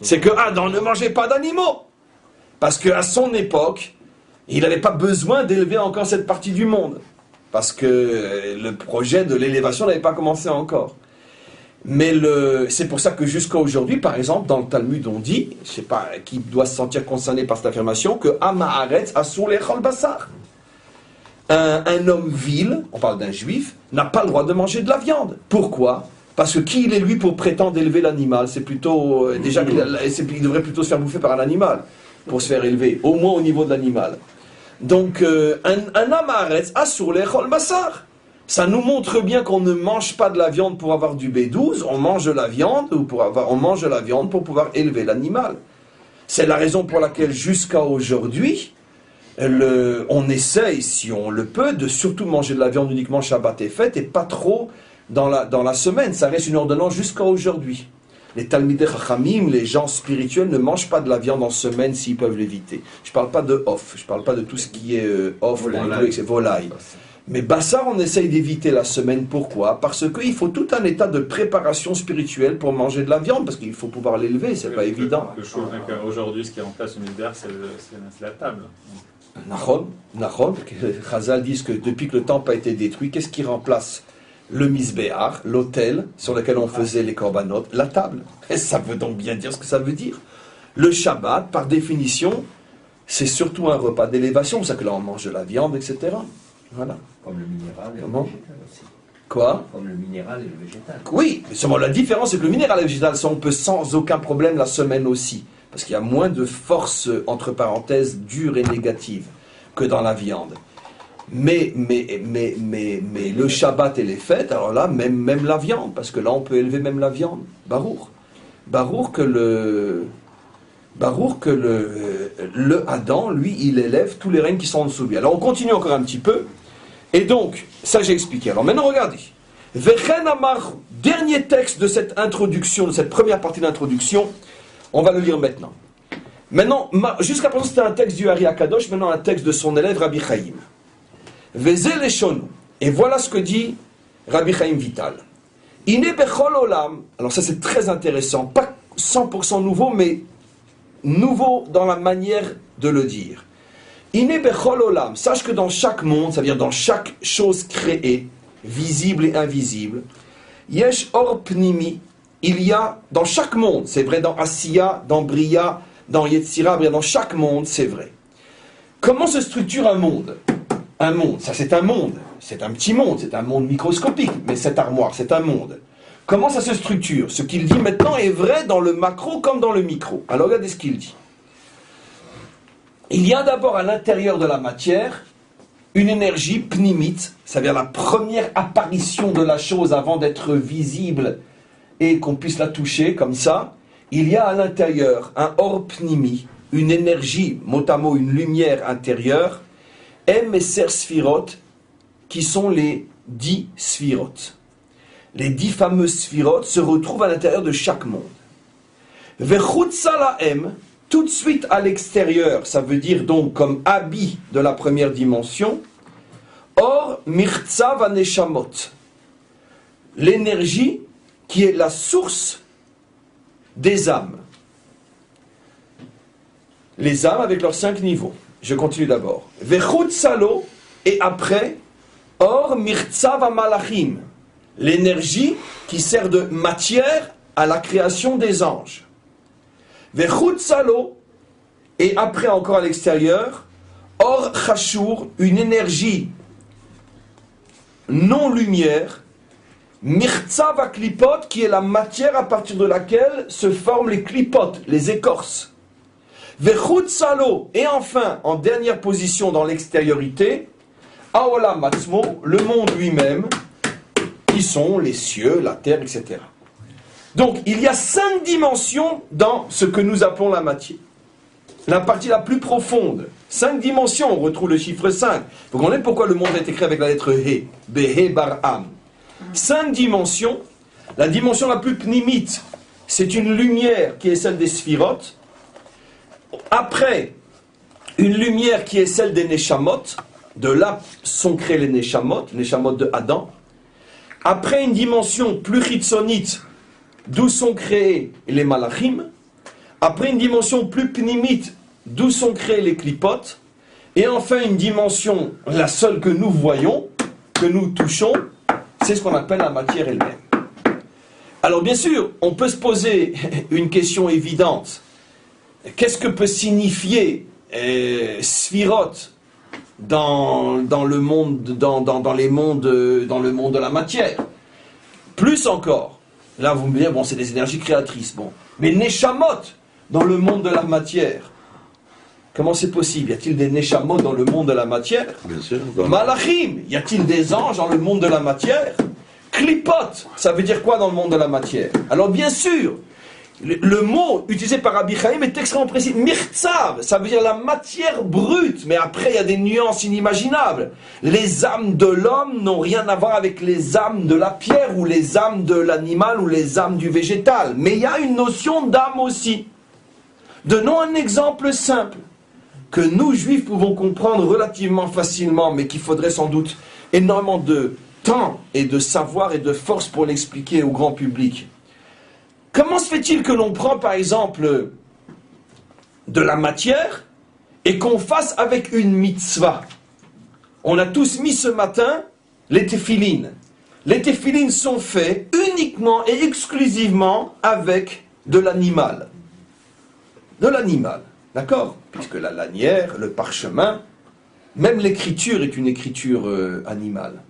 S1: c'est que Adam ne mangeait pas d'animaux. Parce qu'à son époque, il n'avait pas besoin d'élever encore cette partie du monde. Parce que le projet de l'élévation n'avait pas commencé encore. Mais c'est pour ça que jusqu'à aujourd'hui, par exemple, dans le Talmud, on dit, je ne sais pas qui doit se sentir concerné par cette affirmation, que Amaaretz Asur lechol basar. Un homme vil, on parle d'un juif, n'a pas le droit de manger de la viande. Pourquoi ? Parce que qui il est lui pour prétendre élever l'animal ? C'est plutôt, déjà, il devrait plutôt se faire bouffer par un animal, pour se faire élever, au moins au niveau de l'animal. Donc, un amaretz asur lechol basar. Ça nous montre bien qu'on ne mange pas de la viande pour avoir du B12, on mange de la viande, on mange de la viande pour pouvoir élever l'animal. C'est la raison pour laquelle jusqu'à aujourd'hui, on essaye, si on le peut, de surtout manger de la viande uniquement Shabbat et fête et pas trop dans la semaine. Ça reste une ordonnance jusqu'à aujourd'hui. Les Talmidei Chachamim, les gens spirituels, ne mangent pas de la viande en semaine s'ils peuvent l'éviter. Je ne parle pas de off, je ne parle pas de tout ce qui est off, volaille. Mais Bassar, on essaye d'éviter la semaine. Pourquoi ? Parce qu'il faut tout un état de préparation spirituelle pour manger de la viande, parce qu'il faut pouvoir l'élever, c'est pas évident.
S2: Aujourd'hui, ce qui remplace le misbéach, c'est la table.
S1: Nachon, Chazal disent que depuis que le temple a été détruit, qu'est-ce qui remplace le misbéach, l'autel sur lequel on faisait les korbanot, la table. Et ça veut donc bien dire ce que ça veut dire. Le Shabbat, par définition, c'est surtout un repas d'élévation, c'est ça que là on mange de la viande, etc. Voilà.
S7: Comme le minéral et le
S1: Comment ?
S7: végétal aussi.
S1: Quoi ?
S7: Comme le minéral et le végétal.
S1: Oui, mais seulement la différence, c'est que le minéral et le végétal, ça on peut sans aucun problème la semaine aussi. Parce qu'il y a moins de force, entre parenthèses, dure et négative que dans la viande. Mais le Shabbat et les fêtes, alors là, même la viande, parce que là, on peut élever même la viande. Barour que le Adam, lui, il élève tous les règnes qui sont en dessous de lui. Alors, on continue encore un petit peu. Et donc, ça, j'ai expliqué. Alors, maintenant, regardez. Vechen Amar, dernier texte de cette introduction, de cette première partie d'introduction, on va le lire maintenant. Maintenant, jusqu'à présent, c'était un texte du Ari Akadosh, maintenant un texte de son élève Rabbi Chaim. Vezel Eshonu. Et voilà ce que dit Rabbi Chaim Vital. Ine bechol olam. Alors ça c'est très intéressant, pas 100% nouveau, mais nouveau dans la manière de le dire. Ine bechol olam. Sache que dans chaque monde, c'est-à-dire dans chaque chose créée, visible et invisible, yesh or pnimi. Il y a dans chaque monde, c'est vrai dans Asiya, dans Bria, dans Yetzira, dans chaque monde, c'est vrai. Comment se structure un monde ? Un monde, ça c'est un monde, c'est un petit monde, c'est un monde microscopique, mais cette armoire, c'est un monde. Comment ça se structure ? Ce qu'il dit maintenant est vrai dans le macro comme dans le micro. Alors regardez ce qu'il dit. Il y a d'abord à l'intérieur de la matière une énergie pnimite, c'est-à-dire la première apparition de la chose avant d'être visible et qu'on puisse la toucher comme ça. Il y a à l'intérieur un or pnimi, une énergie, mot à mot, une lumière intérieure, M et Ser Sphirot, qui sont les 10 Sphirot. Les 10 fameuses Sphirot se retrouvent à l'intérieur de chaque monde. Vechutza M, tout de suite à l'extérieur, ça veut dire donc comme habit de la première dimension, Or Mirtza Vaneshamot, l'énergie qui est la source des âmes. Les âmes avec leurs 5 niveaux. Je continue d'abord. Vechutzalo, et après, Or Mirtzav Malachim, l'énergie qui sert de matière à la création des anges. Vechutzalo, et après encore à l'extérieur, Or Chashur, une énergie non-lumière, Mirtzav Klipot, qui est la matière à partir de laquelle se forment les klipot, les écorces. Vechutzalo, et enfin, en dernière position dans l'extériorité, Aolam Atzmo, le monde lui-même, qui sont les cieux, la terre, etc. Donc, il y a 5 dimensions dans ce que nous appelons la matière. La partie la plus profonde. 5 dimensions, on retrouve le chiffre 5. Vous comprenez pourquoi le monde est écrit avec la lettre He, Behe Bar Am. 5 dimensions. La dimension la plus pnimite, c'est une lumière qui est celle des sphirotes. Après, une lumière qui est celle des neshamot. De là sont créés les neshamot de Adam. Après, une dimension plus chitzonite, d'où sont créés les malachim. Après, une dimension plus pnimite, d'où sont créés les klipotes. Et enfin, une dimension, la seule que nous voyons, que nous touchons, c'est ce qu'on appelle la matière elle-même. Alors bien sûr, on peut se poser une question évidente. Qu'est-ce que peut signifier Sphirot dans le monde, dans le monde de la matière? Plus encore, là vous me direz, bon, c'est des énergies créatrices, bon. Mais Neshamot, dans le monde de la matière, comment c'est possible? Y a-t-il des Neshamot dans le monde de la matière?
S3: Bien sûr.
S1: Malachim, y a-t-il des anges dans le monde de la matière? Klipot, ça veut dire quoi dans le monde de la matière? Alors bien sûr, le mot utilisé par Rabbi Chaim est extrêmement précis. Mirtzav, ça veut dire la matière brute, mais après il y a des nuances inimaginables. Les âmes de l'homme n'ont rien à voir avec les âmes de la pierre, ou les âmes de l'animal, ou les âmes du végétal. Mais il y a une notion d'âme aussi. Donnons un exemple simple, que nous, juifs, pouvons comprendre relativement facilement, mais qu'il faudrait sans doute énormément de temps et de savoir et de force pour l'expliquer au grand public. Comment se fait-il que l'on prend, par exemple, de la matière et qu'on fasse avec une mitzvah? On a tous mis ce matin les téphilines. Les téphilines sont faits uniquement et exclusivement avec de l'animal. De l'animal, d'accord? Puisque la lanière, le parchemin, même l'écriture est une écriture animale.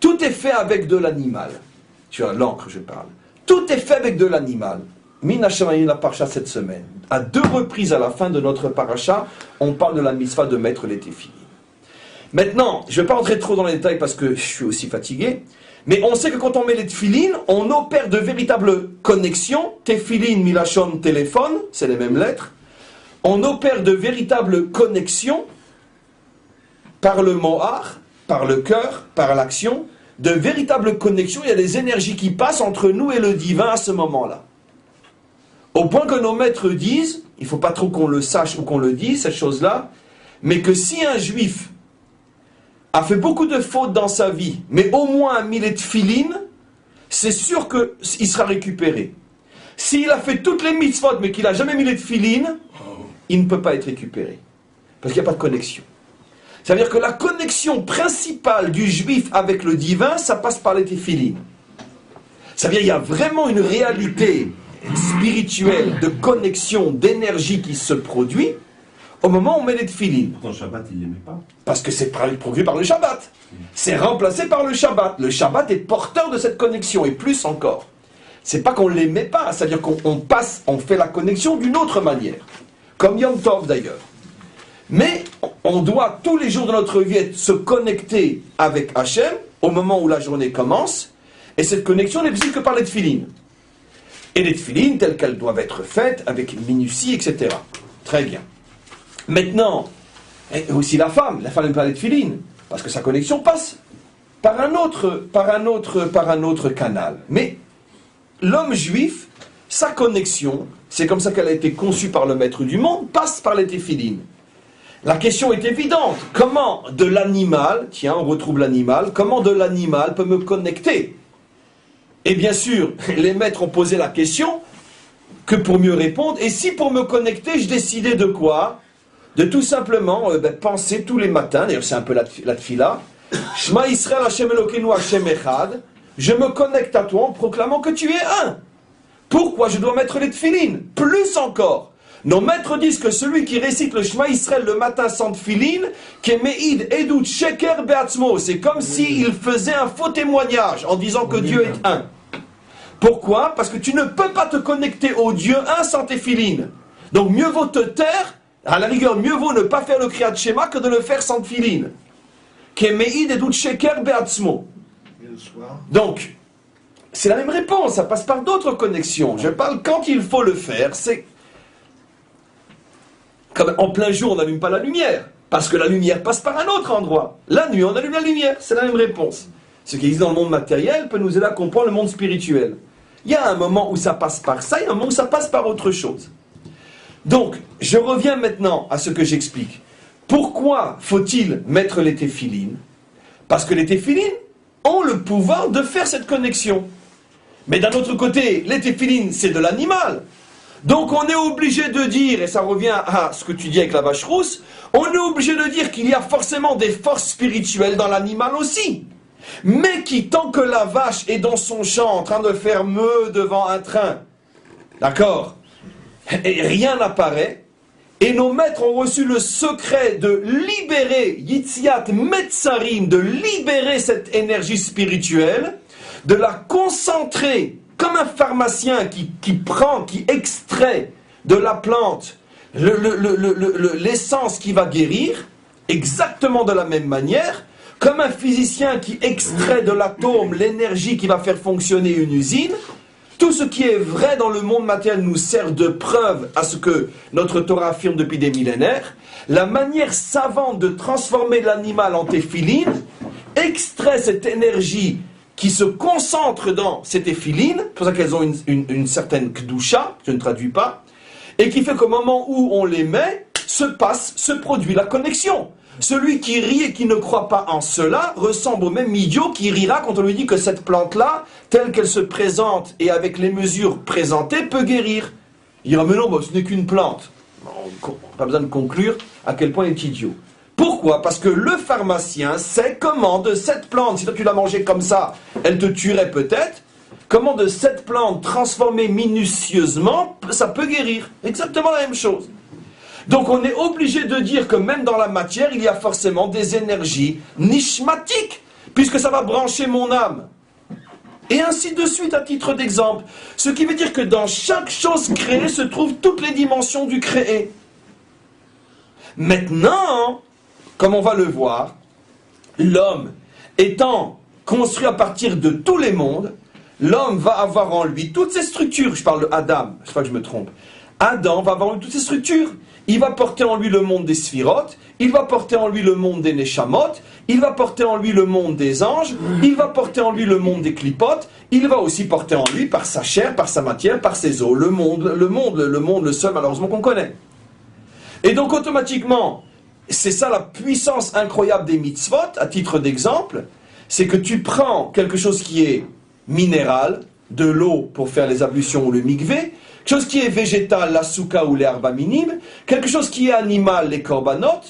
S1: Tout est fait avec de l'animal. Tu as l'encre, je parle. Tout est fait avec de l'animal. Min Hashemayim la paracha cette semaine. À 2 reprises à la fin de notre paracha, on parle de la mitzvah de mettre les téphilines. Maintenant, je ne vais pas entrer trop dans les détails parce que je suis aussi fatigué, mais on sait que quand on met les téphilines, on opère de véritables connexions. Téphilines, milachon, téléphone, c'est les mêmes lettres. On opère de véritables connexions par le mohar, par le cœur, par l'action, de véritables connexions. Il y a des énergies qui passent entre nous et le divin à ce moment-là. Au point que nos maîtres disent, il ne faut pas trop qu'on le sache ou qu'on le dise, cette chose-là, mais que si un juif a fait beaucoup de fautes dans sa vie, mais au moins a mis les tfilines, c'est sûr qu'il sera récupéré. S'il a fait toutes les mitzvot, mais qu'il n'a jamais mis les tfilines, il ne peut pas être récupéré. Parce qu'il n'y a pas de connexion. Ça veut dire que la connexion principale du juif avec le divin, ça passe par les téphilines. Ça veut dire qu'il y a vraiment une réalité spirituelle de connexion, d'énergie qui se produit au moment où on met les téphilines.
S4: Pourtant, le Shabbat, il ne l'aimait pas.
S1: Parce que c'est produit par le Shabbat. C'est remplacé par le Shabbat. Le Shabbat est porteur de cette connexion, et plus encore. C'est pas qu'on ne l'aimait pas, c'est-à-dire on fait la connexion d'une autre manière. Comme Yom Tov d'ailleurs. Mais on doit tous les jours de notre vie se connecter avec Hachem au moment où la journée commence, et cette connexion n'est possible que par les tefilines. Et les tefilines telles qu'elles doivent être faites, avec minutie, etc. Très bien. Maintenant, aussi la femme n'aime pas les tefilines, parce que sa connexion passe par un autre canal. Mais l'homme juif, sa connexion, c'est comme ça qu'elle a été conçue par le maître du monde, passe par les téphilines. La question est évidente. Comment de l'animal, tiens, on retrouve l'animal, comment de l'animal peut me connecter? Et bien sûr, les maîtres ont posé la question que pour mieux répondre. Et si pour me connecter, je décidais de quoi? De tout simplement penser tous les matins, d'ailleurs c'est un peu la tfila, Shema Yisrael Hashem Elokeinu Hashem Echad, je me connecte à toi en proclamant que tu es un. Pourquoi je dois mettre les tfilines? Plus encore, nos maîtres disent que celui qui récite le Shema Yisrael le matin sans tfilin, Kemeid Edut Sheker Beatzmo, c'est comme s'il faisait un faux témoignage en disant que Dieu est un. Pourquoi? Parce que tu ne peux pas te connecter au Dieu un sans tfilin. Donc mieux vaut te taire, à la rigueur, mieux vaut ne pas faire le Kriyat Shema que de le faire sans tefilin. Kemeid edut sheker be'atzmo. Donc, c'est la même réponse, ça passe par d'autres connexions. Je parle quand il faut le faire, c'est... Comme en plein jour, on n'allume pas la lumière, parce que la lumière passe par un autre endroit. La nuit, on allume la lumière, c'est la même réponse. Ce qui existe dans le monde matériel peut nous aider à comprendre le monde spirituel. Il y a un moment où ça passe par ça, il y a un moment où ça passe par autre chose. Donc, je reviens maintenant à ce que j'explique. Pourquoi faut-il mettre les téphilines? Parce que les téphilines ont le pouvoir de faire cette connexion. Mais d'un autre côté, les téphilines, c'est de l'animal. Donc on est obligé de dire, et ça revient à ce que tu dis avec la vache rousse, on est obligé de dire qu'il y a forcément des forces spirituelles dans l'animal aussi. Mais qui, tant que la vache est dans son champ en train de faire meuh devant un train, d'accord, et rien n'apparaît, et nos maîtres ont reçu le secret de libérer, Yitziat Metzarim, de libérer cette énergie spirituelle, de la concentrer, comme un pharmacien qui prend, qui extrait de la plante l'essence qui va guérir, exactement de la même manière, comme un physicien qui extrait de l'atome l'énergie qui va faire fonctionner une usine. Tout ce qui est vrai dans le monde matériel nous sert de preuve à ce que notre Torah affirme depuis des millénaires. La manière savante de transformer l'animal en téphiline extrait cette énergie qui se concentre dans ces téphilines, c'est pour ça qu'elles ont une certaine kdusha, je ne traduis pas, et qui fait qu'au moment où on les met, se produit la connexion. Celui qui rit et qui ne croit pas en cela ressemble au même idiot qui rira quand on lui dit que cette plante-là, telle qu'elle se présente et avec les mesures présentées, peut guérir. Il dira, mais non, ce n'est qu'une plante. Pas besoin de conclure à quel point il est idiot. Pourquoi? Parce que le pharmacien sait comment de cette plante, si toi tu l'as mangée comme ça, elle te tuerait peut-être, comment de cette plante transformée minutieusement, ça peut guérir. Exactement la même chose. Donc on est obligé de dire que même dans la matière, il y a forcément des énergies nishmatiques, puisque ça va brancher mon âme. Et ainsi de suite à titre d'exemple. Ce qui veut dire que dans chaque chose créée se trouvent toutes les dimensions du créé. Maintenant, comme on va le voir, l'homme étant construit à partir de tous les mondes, l'homme va avoir en lui toutes ces structures. Je parle de Adam, je ne sais pas que je me trompe. Adam va avoir en lui toutes ces structures. Il va porter en lui le monde des sphirotes, il va porter en lui le monde des neshamot, il va porter en lui le monde des anges, il va porter en lui le monde des clipotes, il va aussi porter en lui par sa chair, par sa matière, par ses os, le monde, le seul malheureusement qu'on connaît. Et donc automatiquement, c'est ça la puissance incroyable des mitzvot, à titre d'exemple, c'est que tu prends quelque chose qui est minéral, de l'eau pour faire les ablutions ou le mikvé, quelque chose qui est végétal, la souka ou les arba minimes, quelque chose qui est animal, les korbanot,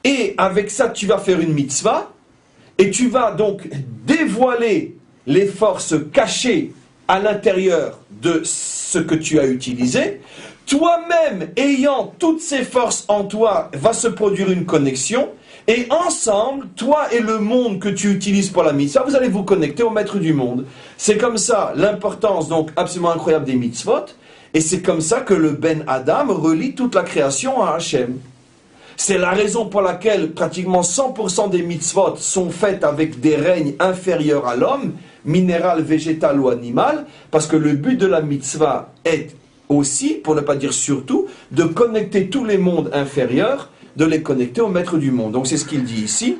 S1: et avec ça tu vas faire une mitzvah, et tu vas donc dévoiler les forces cachées à l'intérieur de ce que tu as utilisé. Toi-même, ayant toutes ces forces en toi, va se produire une connexion, et ensemble, toi et le monde que tu utilises pour la mitzvah, vous allez vous connecter au maître du monde. C'est comme ça l'importance donc absolument incroyable des mitzvot, et c'est comme ça que le Ben Adam relie toute la création à Hachem. C'est la raison pour laquelle pratiquement 100% des mitzvot sont faites avec des règnes inférieurs à l'homme, minéral, végétal ou animal, parce que le but de la mitzvah est aussi, pour ne pas dire surtout, de connecter tous les mondes inférieurs, de les connecter au maître du monde. Donc c'est ce qu'il dit ici.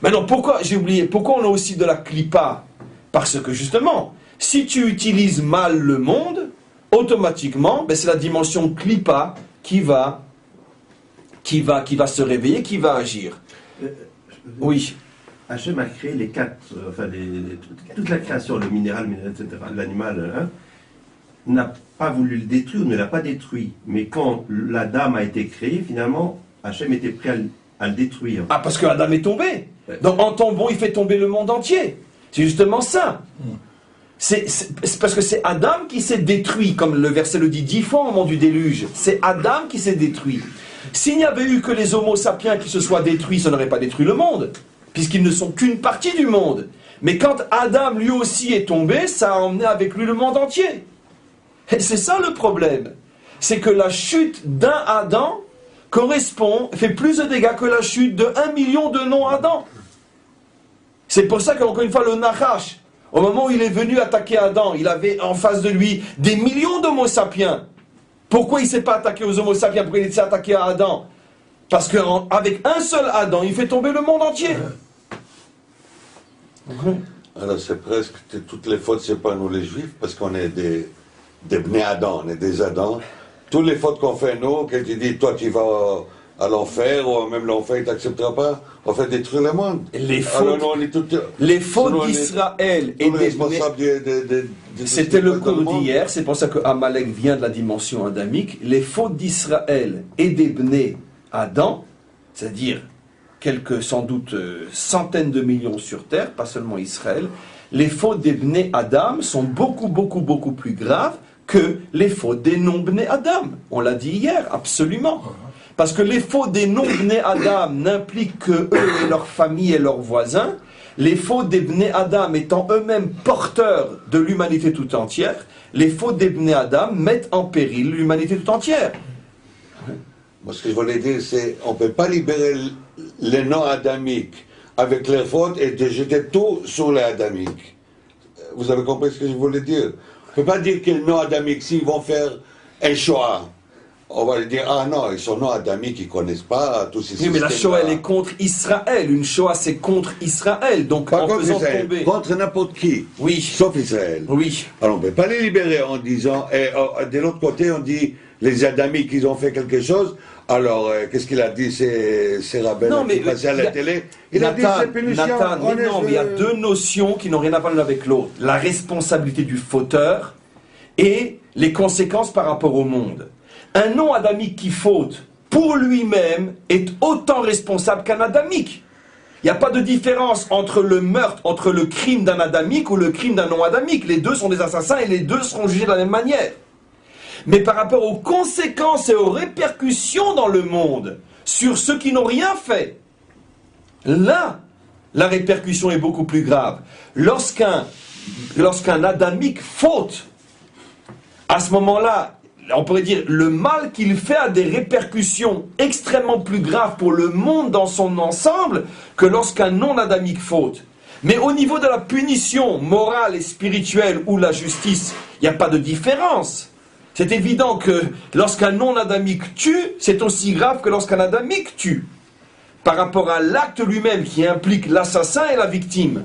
S1: Maintenant, pourquoi, j'ai oublié, pourquoi on a aussi de la klipa? Parce que justement, si tu utilises mal le monde, automatiquement, c'est la dimension klipa qui va se réveiller, qui va agir. Oui.
S4: Hachem a créé les quatre, toute la création, le minéral, etc., l'animal, n'a pas voulu le détruire, ne l'a pas détruit. Mais quand la dame a été créée, finalement, Hachem était prêt à le détruire.
S1: Ah, parce que Adam est tombé. Donc en tombant, il fait tomber le monde entier. C'est justement ça. C'est parce que c'est Adam qui s'est détruit, comme le verset le dit 10 fois au moment du déluge. C'est Adam qui s'est détruit. S'il n'y avait eu que les homo sapiens qui se soient détruits, ça n'aurait pas détruit le monde, puisqu'ils ne sont qu'une partie du monde. Mais quand Adam lui aussi est tombé, ça a emmené avec lui le monde entier. Et c'est ça le problème. c'est que la chute d'un Adam fait plus de dégâts que la chute de 1 million de non-Adam. C'est pour ça qu'encore une fois, le Nachash, au moment où il est venu attaquer Adam, il avait en face de lui des millions d'homo sapiens. Pourquoi il ne s'est pas attaqué aux homo sapiens? Pourquoi il s'est attaqué à Adam? Parce qu'avec un seul Adam, il fait tomber le monde entier.
S3: Alors c'est presque toutes les fautes, c'est pas nous les juifs, parce qu'on est des Bnei Adam, on est des Adam. Toutes les fautes qu'on fait nous, que tu dis, toi tu vas à l'enfer, ou même l'enfer il t'acceptera pas, on fait détruire le monde.
S1: Les fautes d'Israël et des c'était le cours d'hier, c'est pour ça que Amalek vient de la dimension adamique. Les fautes d'Israël et des Bnei Adam, c'est-à-dire quelques, sans doute, centaines de millions sur terre, pas seulement Israël, les fautes des Bnei Adam sont beaucoup, beaucoup, beaucoup plus graves que les fautes des non-Bnei Adam. On l'a dit hier, absolument. Parce que les fautes des non-Bnei Adam n'impliquent que eux et leur famille et leurs voisins. Les fautes des Bnei Adam étant eux-mêmes porteurs de l'humanité tout entière, les fautes des Bnei Adam mettent en péril l'humanité tout entière.
S3: Moi, ce que je voulais dire, c'est qu'on ne peut pas libérer les non-adamiques avec les fautes et de jeter tout sur les adamiques. Vous avez compris ce que je voulais dire? On ne peut pas dire que les non-adamiques, s'ils vont faire un Shoah, on va leur dire, ah non, ils sont non-adamiques, ils ne connaissent pas tous ces systèmes.
S1: Oui, mais la Shoah, elle est contre Israël. Une Shoah, c'est contre Israël. Donc,
S3: pas
S1: en
S3: contre
S1: faisant
S3: Israël,
S1: tomber...
S3: contre n'importe qui,
S1: Oui.
S3: sauf Israël.
S1: Oui.
S3: Alors, on ne peut pas les libérer en disant, et de l'autre côté, on dit, les adamiques, ils ont fait quelque chose. Alors, qu'est-ce qu'il a dit, c'est Rabel qui passait à la télé? Il a dit, c'est punition.
S1: Mais il y a deux notions qui n'ont rien à voir l'une avec l'autre. La responsabilité du fauteur et les conséquences par rapport au monde. Un non-adamique qui faute pour lui-même est autant responsable qu'un adamique. Il n'y a pas de différence entre le meurtre, entre le crime d'un adamique ou le crime d'un non-adamique. Les deux sont des assassins et les deux seront jugés de la même manière. Mais par rapport aux conséquences et aux répercussions dans le monde sur ceux qui n'ont rien fait, là, la répercussion est beaucoup plus grave. Lorsqu'un adamique faute, à ce moment-là, on pourrait dire le mal qu'il fait a des répercussions extrêmement plus graves pour le monde dans son ensemble que lorsqu'un non-adamique faute. Mais au niveau de la punition morale et spirituelle ou la justice, il n'y a pas de différence. C'est évident que lorsqu'un non-adamique tue, c'est aussi grave que lorsqu'un adamique tue. Par rapport à l'acte lui-même qui implique l'assassin et la victime.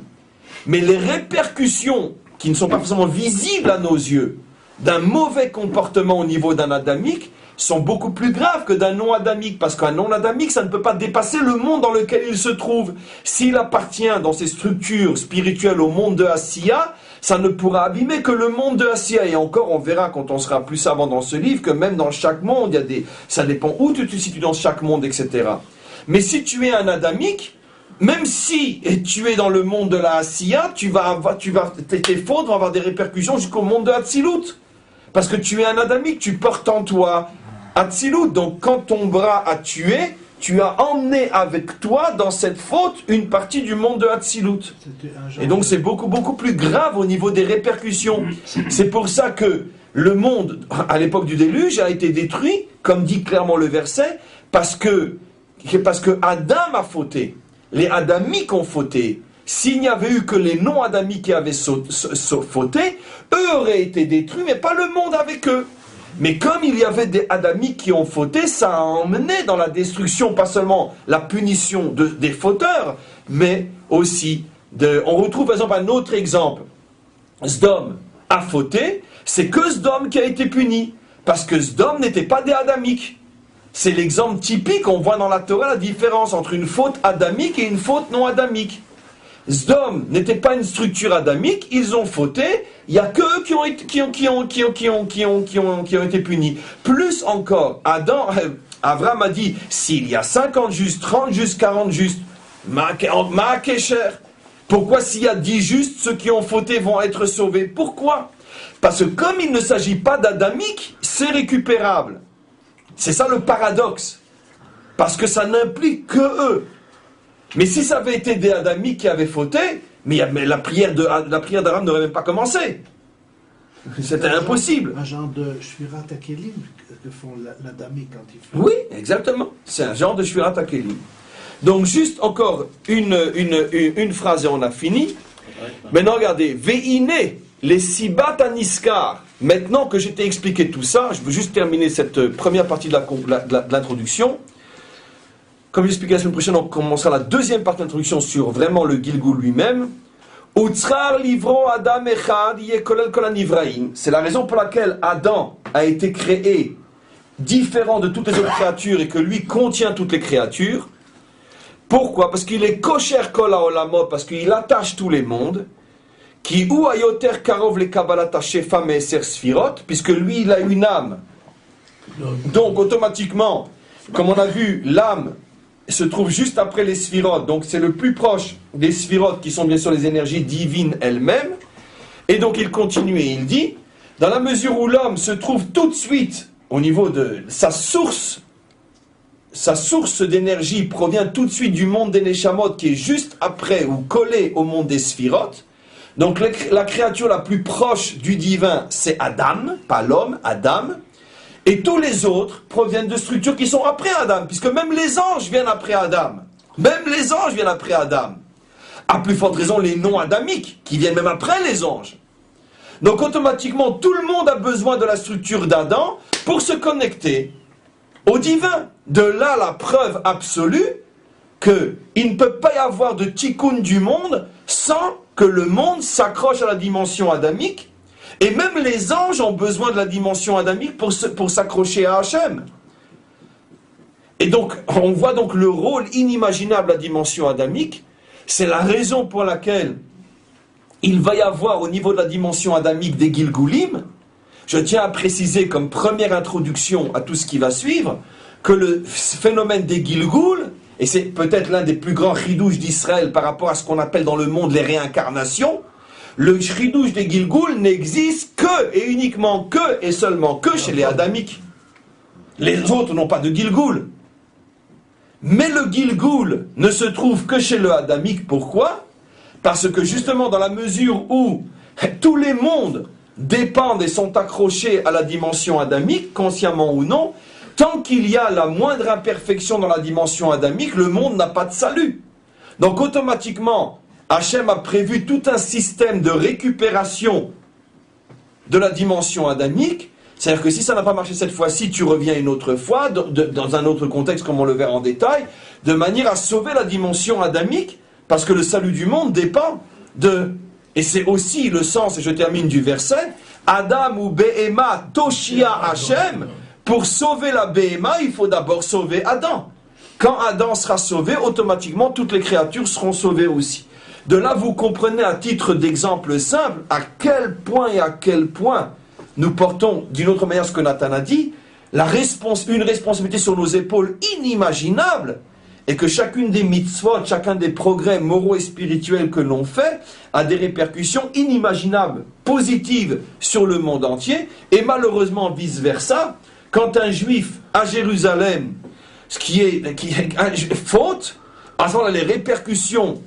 S1: Mais les répercussions qui ne sont pas forcément visibles à nos yeux d'un mauvais comportement au niveau d'un adamique sont beaucoup plus graves que d'un non-adamique. Parce qu'un non-adamique, ça ne peut pas dépasser le monde dans lequel il se trouve. S'il appartient dans ses structures spirituelles au monde de Asiya, ça ne pourra abîmer que le monde de Asiya. Et encore, on verra quand on sera plus savant dans ce livre que même dans chaque monde, il y a des... ça dépend où tu te situes dans chaque monde, etc. Mais si tu es un adamique, même si tu es dans le monde de la Asiya, tes fautes vont avoir des répercussions jusqu'au monde de Hatzilut. Parce que tu es un adamique, tu portes en toi Hatzilut. Donc quand ton bras a tué, tu as emmené avec toi dans cette faute une partie du monde de Hatzilut. Et donc c'est beaucoup, beaucoup plus grave au niveau des répercussions. C'est pour ça que le monde, à l'époque du déluge, a été détruit, comme dit clairement le verset, parce que Adam a fauté. Les adamiques ont fauté. S'il n'y avait eu que les non-adamiques qui avaient fauté, eux auraient été détruits, mais pas le monde avec eux. Mais comme il y avait des adamiques qui ont fauté, ça a emmené dans la destruction, pas seulement la punition des fauteurs, mais aussi on retrouve par exemple un autre exemple. Sdom a fauté, c'est que Sdom qui a été puni, parce que Sdom n'était pas des adamiques. C'est l'exemple typique, on voit dans la Torah la différence entre une faute adamique et une faute non adamique. Sdom n'était pas une structure adamique, ils ont fauté, il n'y a que eux qui ont été punis. Plus encore, Avram a dit, s'il y a 50 justes, 30 justes, 40 justes, Ma'akesher. Pourquoi s'il y a 10 justes, ceux qui ont fauté vont être sauvés? Pourquoi? Parce que comme il ne s'agit pas d'adamique, c'est récupérable. C'est ça le paradoxe. Parce que ça n'implique que eux. Mais si ça avait été des adamiques qui avaient fauté, mais la prière d'Abraham n'aurait même pas commencé. C'était impossible.
S8: Un genre de Shvirat Akelim que font l'Adami quand ils font.
S1: Oui, exactement. C'est un genre de Shvirat Akelim. Donc juste encore une phrase et on a fini. Maintenant regardez, Veine, les Sibat Aniskar. Maintenant que je t'ai expliqué tout ça, je veux juste terminer cette première partie de l'introduction. Comme j'expliquais la semaine prochaine, on commencera la deuxième partie de l'introduction sur vraiment le Gilgul lui-même. C'est la raison pour laquelle Adam a été créé différent de toutes les autres créatures et que lui contient toutes les créatures. Pourquoi? Parce qu'il est kosher kol haolamot, parce qu'il attache tous les mondes. Qui ou ayoter karov le kabbalat hashefa me'eser sfirot, puisque lui il a une âme. Donc automatiquement, comme on a vu, l'âme se trouve juste après les sphirotes, donc c'est le plus proche des sphirotes qui sont bien sûr les énergies divines elles-mêmes. Et donc il continue et il dit, dans la mesure où l'homme se trouve tout de suite au niveau de sa source d'énergie provient tout de suite du monde des Neshamot qui est juste après ou collé au monde des sphirotes. Donc la créature la plus proche du divin c'est Adam, pas l'homme, Adam. Et tous les autres proviennent de structures qui sont après Adam, puisque même les anges viennent après Adam. Même les anges viennent après Adam. À plus forte raison, les non-adamiques, qui viennent même après les anges. Donc automatiquement, tout le monde a besoin de la structure d'Adam pour se connecter au divin. De là, la preuve absolue qu'il ne peut pas y avoir de tikkun du monde sans que le monde s'accroche à la dimension adamique. Et même les anges ont besoin de la dimension adamique pour s'accrocher à Hachem. Et donc, on voit donc le rôle inimaginable de la dimension adamique. C'est la raison pour laquelle il va y avoir au niveau de la dimension adamique des Gilgulim. Je tiens à préciser comme première introduction à tout ce qui va suivre, que le phénomène des Gilgul, et c'est peut-être l'un des plus grands chidouches d'Israël par rapport à ce qu'on appelle dans le monde les réincarnations, le chidouche des Gilgul n'existe que et uniquement que et seulement que chez les Adamiques. Les autres n'ont pas de Gilgul. Mais le Gilgul ne se trouve que chez le Adamique. Pourquoi? Parce que justement dans la mesure où tous les mondes dépendent et sont accrochés à la dimension adamique, consciemment ou non, tant qu'il y a la moindre imperfection dans la dimension adamique, le monde n'a pas de salut. Donc automatiquement, Hachem a prévu tout un système de récupération de la dimension adamique. C'est-à-dire que si ça n'a pas marché cette fois-ci, tu reviens une autre fois, dans un autre contexte comme on le verra en détail, de manière à sauver la dimension adamique, parce que le salut du monde dépend de... Et c'est aussi le sens, et je termine du verset, Adam ou Behema Toshia Hachem, pour sauver la Behema, il faut d'abord sauver Adam. Quand Adam sera sauvé, automatiquement toutes les créatures seront sauvées aussi. De là, vous comprenez à titre d'exemple simple à quel point nous portons, d'une autre manière ce que Nathan a dit, une responsabilité sur nos épaules inimaginable, et que chacune des mitzvot, chacun des progrès moraux et spirituels que l'on fait, a des répercussions inimaginables, positives sur le monde entier, et malheureusement vice-versa, quand un juif à Jérusalem, qui est faute, à ce moment-là, les répercussions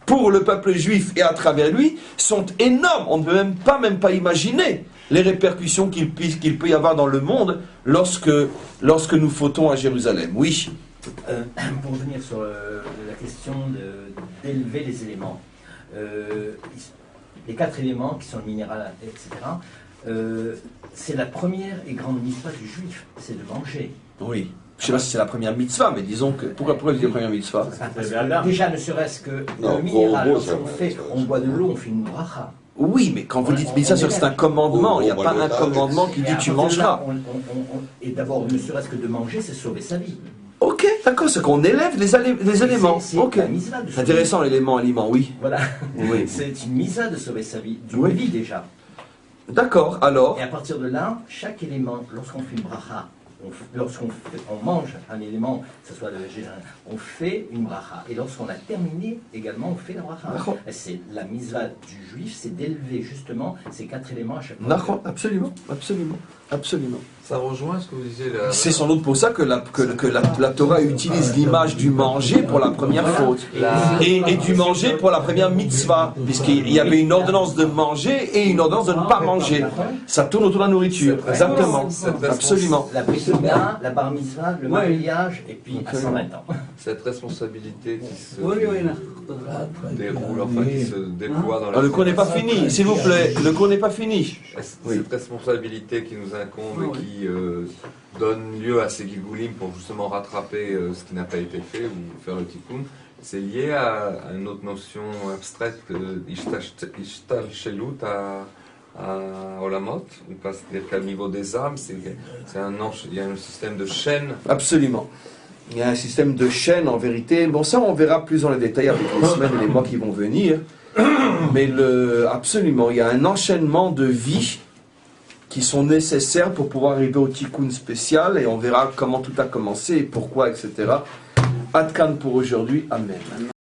S1: pour le peuple juif et à travers lui sont énormes. On ne peut même pas imaginer les répercussions qu'il peut y avoir dans le monde lorsque nous fautons à Jérusalem. Oui.
S7: Pour revenir sur la question d'élever les éléments, les 4 éléments qui sont le minéral, etc., c'est la première et grande mitzvah du juif, c'est de manger.
S1: Oui. Je ne sais pas si c'est la première mitzvah, mais disons que... Pourquoi c'est la première mitzvah?
S7: Parce que déjà, ne serait-ce que le minéral, on boit de l'eau, on fait une bracha.
S1: Oui, mais quand vous dites mitzvah, c'est un commandement. Il n'y a pas un commandement qui dit tu mangeras.
S7: Et d'abord, ne serait-ce que de manger, c'est sauver sa vie.
S1: Ok, d'accord, c'est qu'on élève les éléments.
S7: Ok.
S1: C'est intéressant, l'élément aliment, oui.
S7: Voilà.
S1: Oui.
S7: C'est une misa de sauver sa vie, d'une vie déjà.
S1: D'accord, alors.
S7: Et à partir de là, chaque élément, lorsqu'on fait une bracha, lorsqu'on mange un élément, que ce soit le général, on fait une bracha. Et lorsqu'on a terminé, également, on fait la bracha. C'est la mitzvah du juif, c'est d'élever justement ces 4 éléments à chaque fois.
S1: Absolument, absolument. Absolument.
S6: Ça rejoint ce que vous disiez là.
S1: C'est sans doute pour ça que la Torah utilise l'image du manger pour la première faute et du manger pour la première mitzvah, puisqu'il y avait une ordonnance de manger et une ordonnance de ne pas manger. Ça tourne autour de la nourriture, exactement, absolument.
S7: La brisouda, la bar mitzvah, le mariage, et puis à 120 ans.
S6: Cette responsabilité qui se
S9: Oui, oui, là.
S6: déroule, enfin qui se déploie dans la...
S1: Le cours n'est pas fini, s'il vous plaît, le cours n'est pas fini.
S6: Cette responsabilité qui nous incombe et qui donne lieu à ces gilgoulim pour justement rattraper ce qui n'a pas été fait ou faire le tikkun, c'est lié à une autre notion abstraite, ishtalshelut à Olamot, c'est-à-dire qu'à niveau des âmes, il y a un système de chaîne.
S1: Absolument. Il y a un système de chaîne en vérité. Bon, ça on verra plus dans les détails avec les semaines et les mois qui vont venir. Mais absolument, il y a un enchaînement de vies qui sont nécessaires pour pouvoir arriver au tikkun spécial et on verra comment tout a commencé et pourquoi, etc. Adkan pour aujourd'hui. Amen.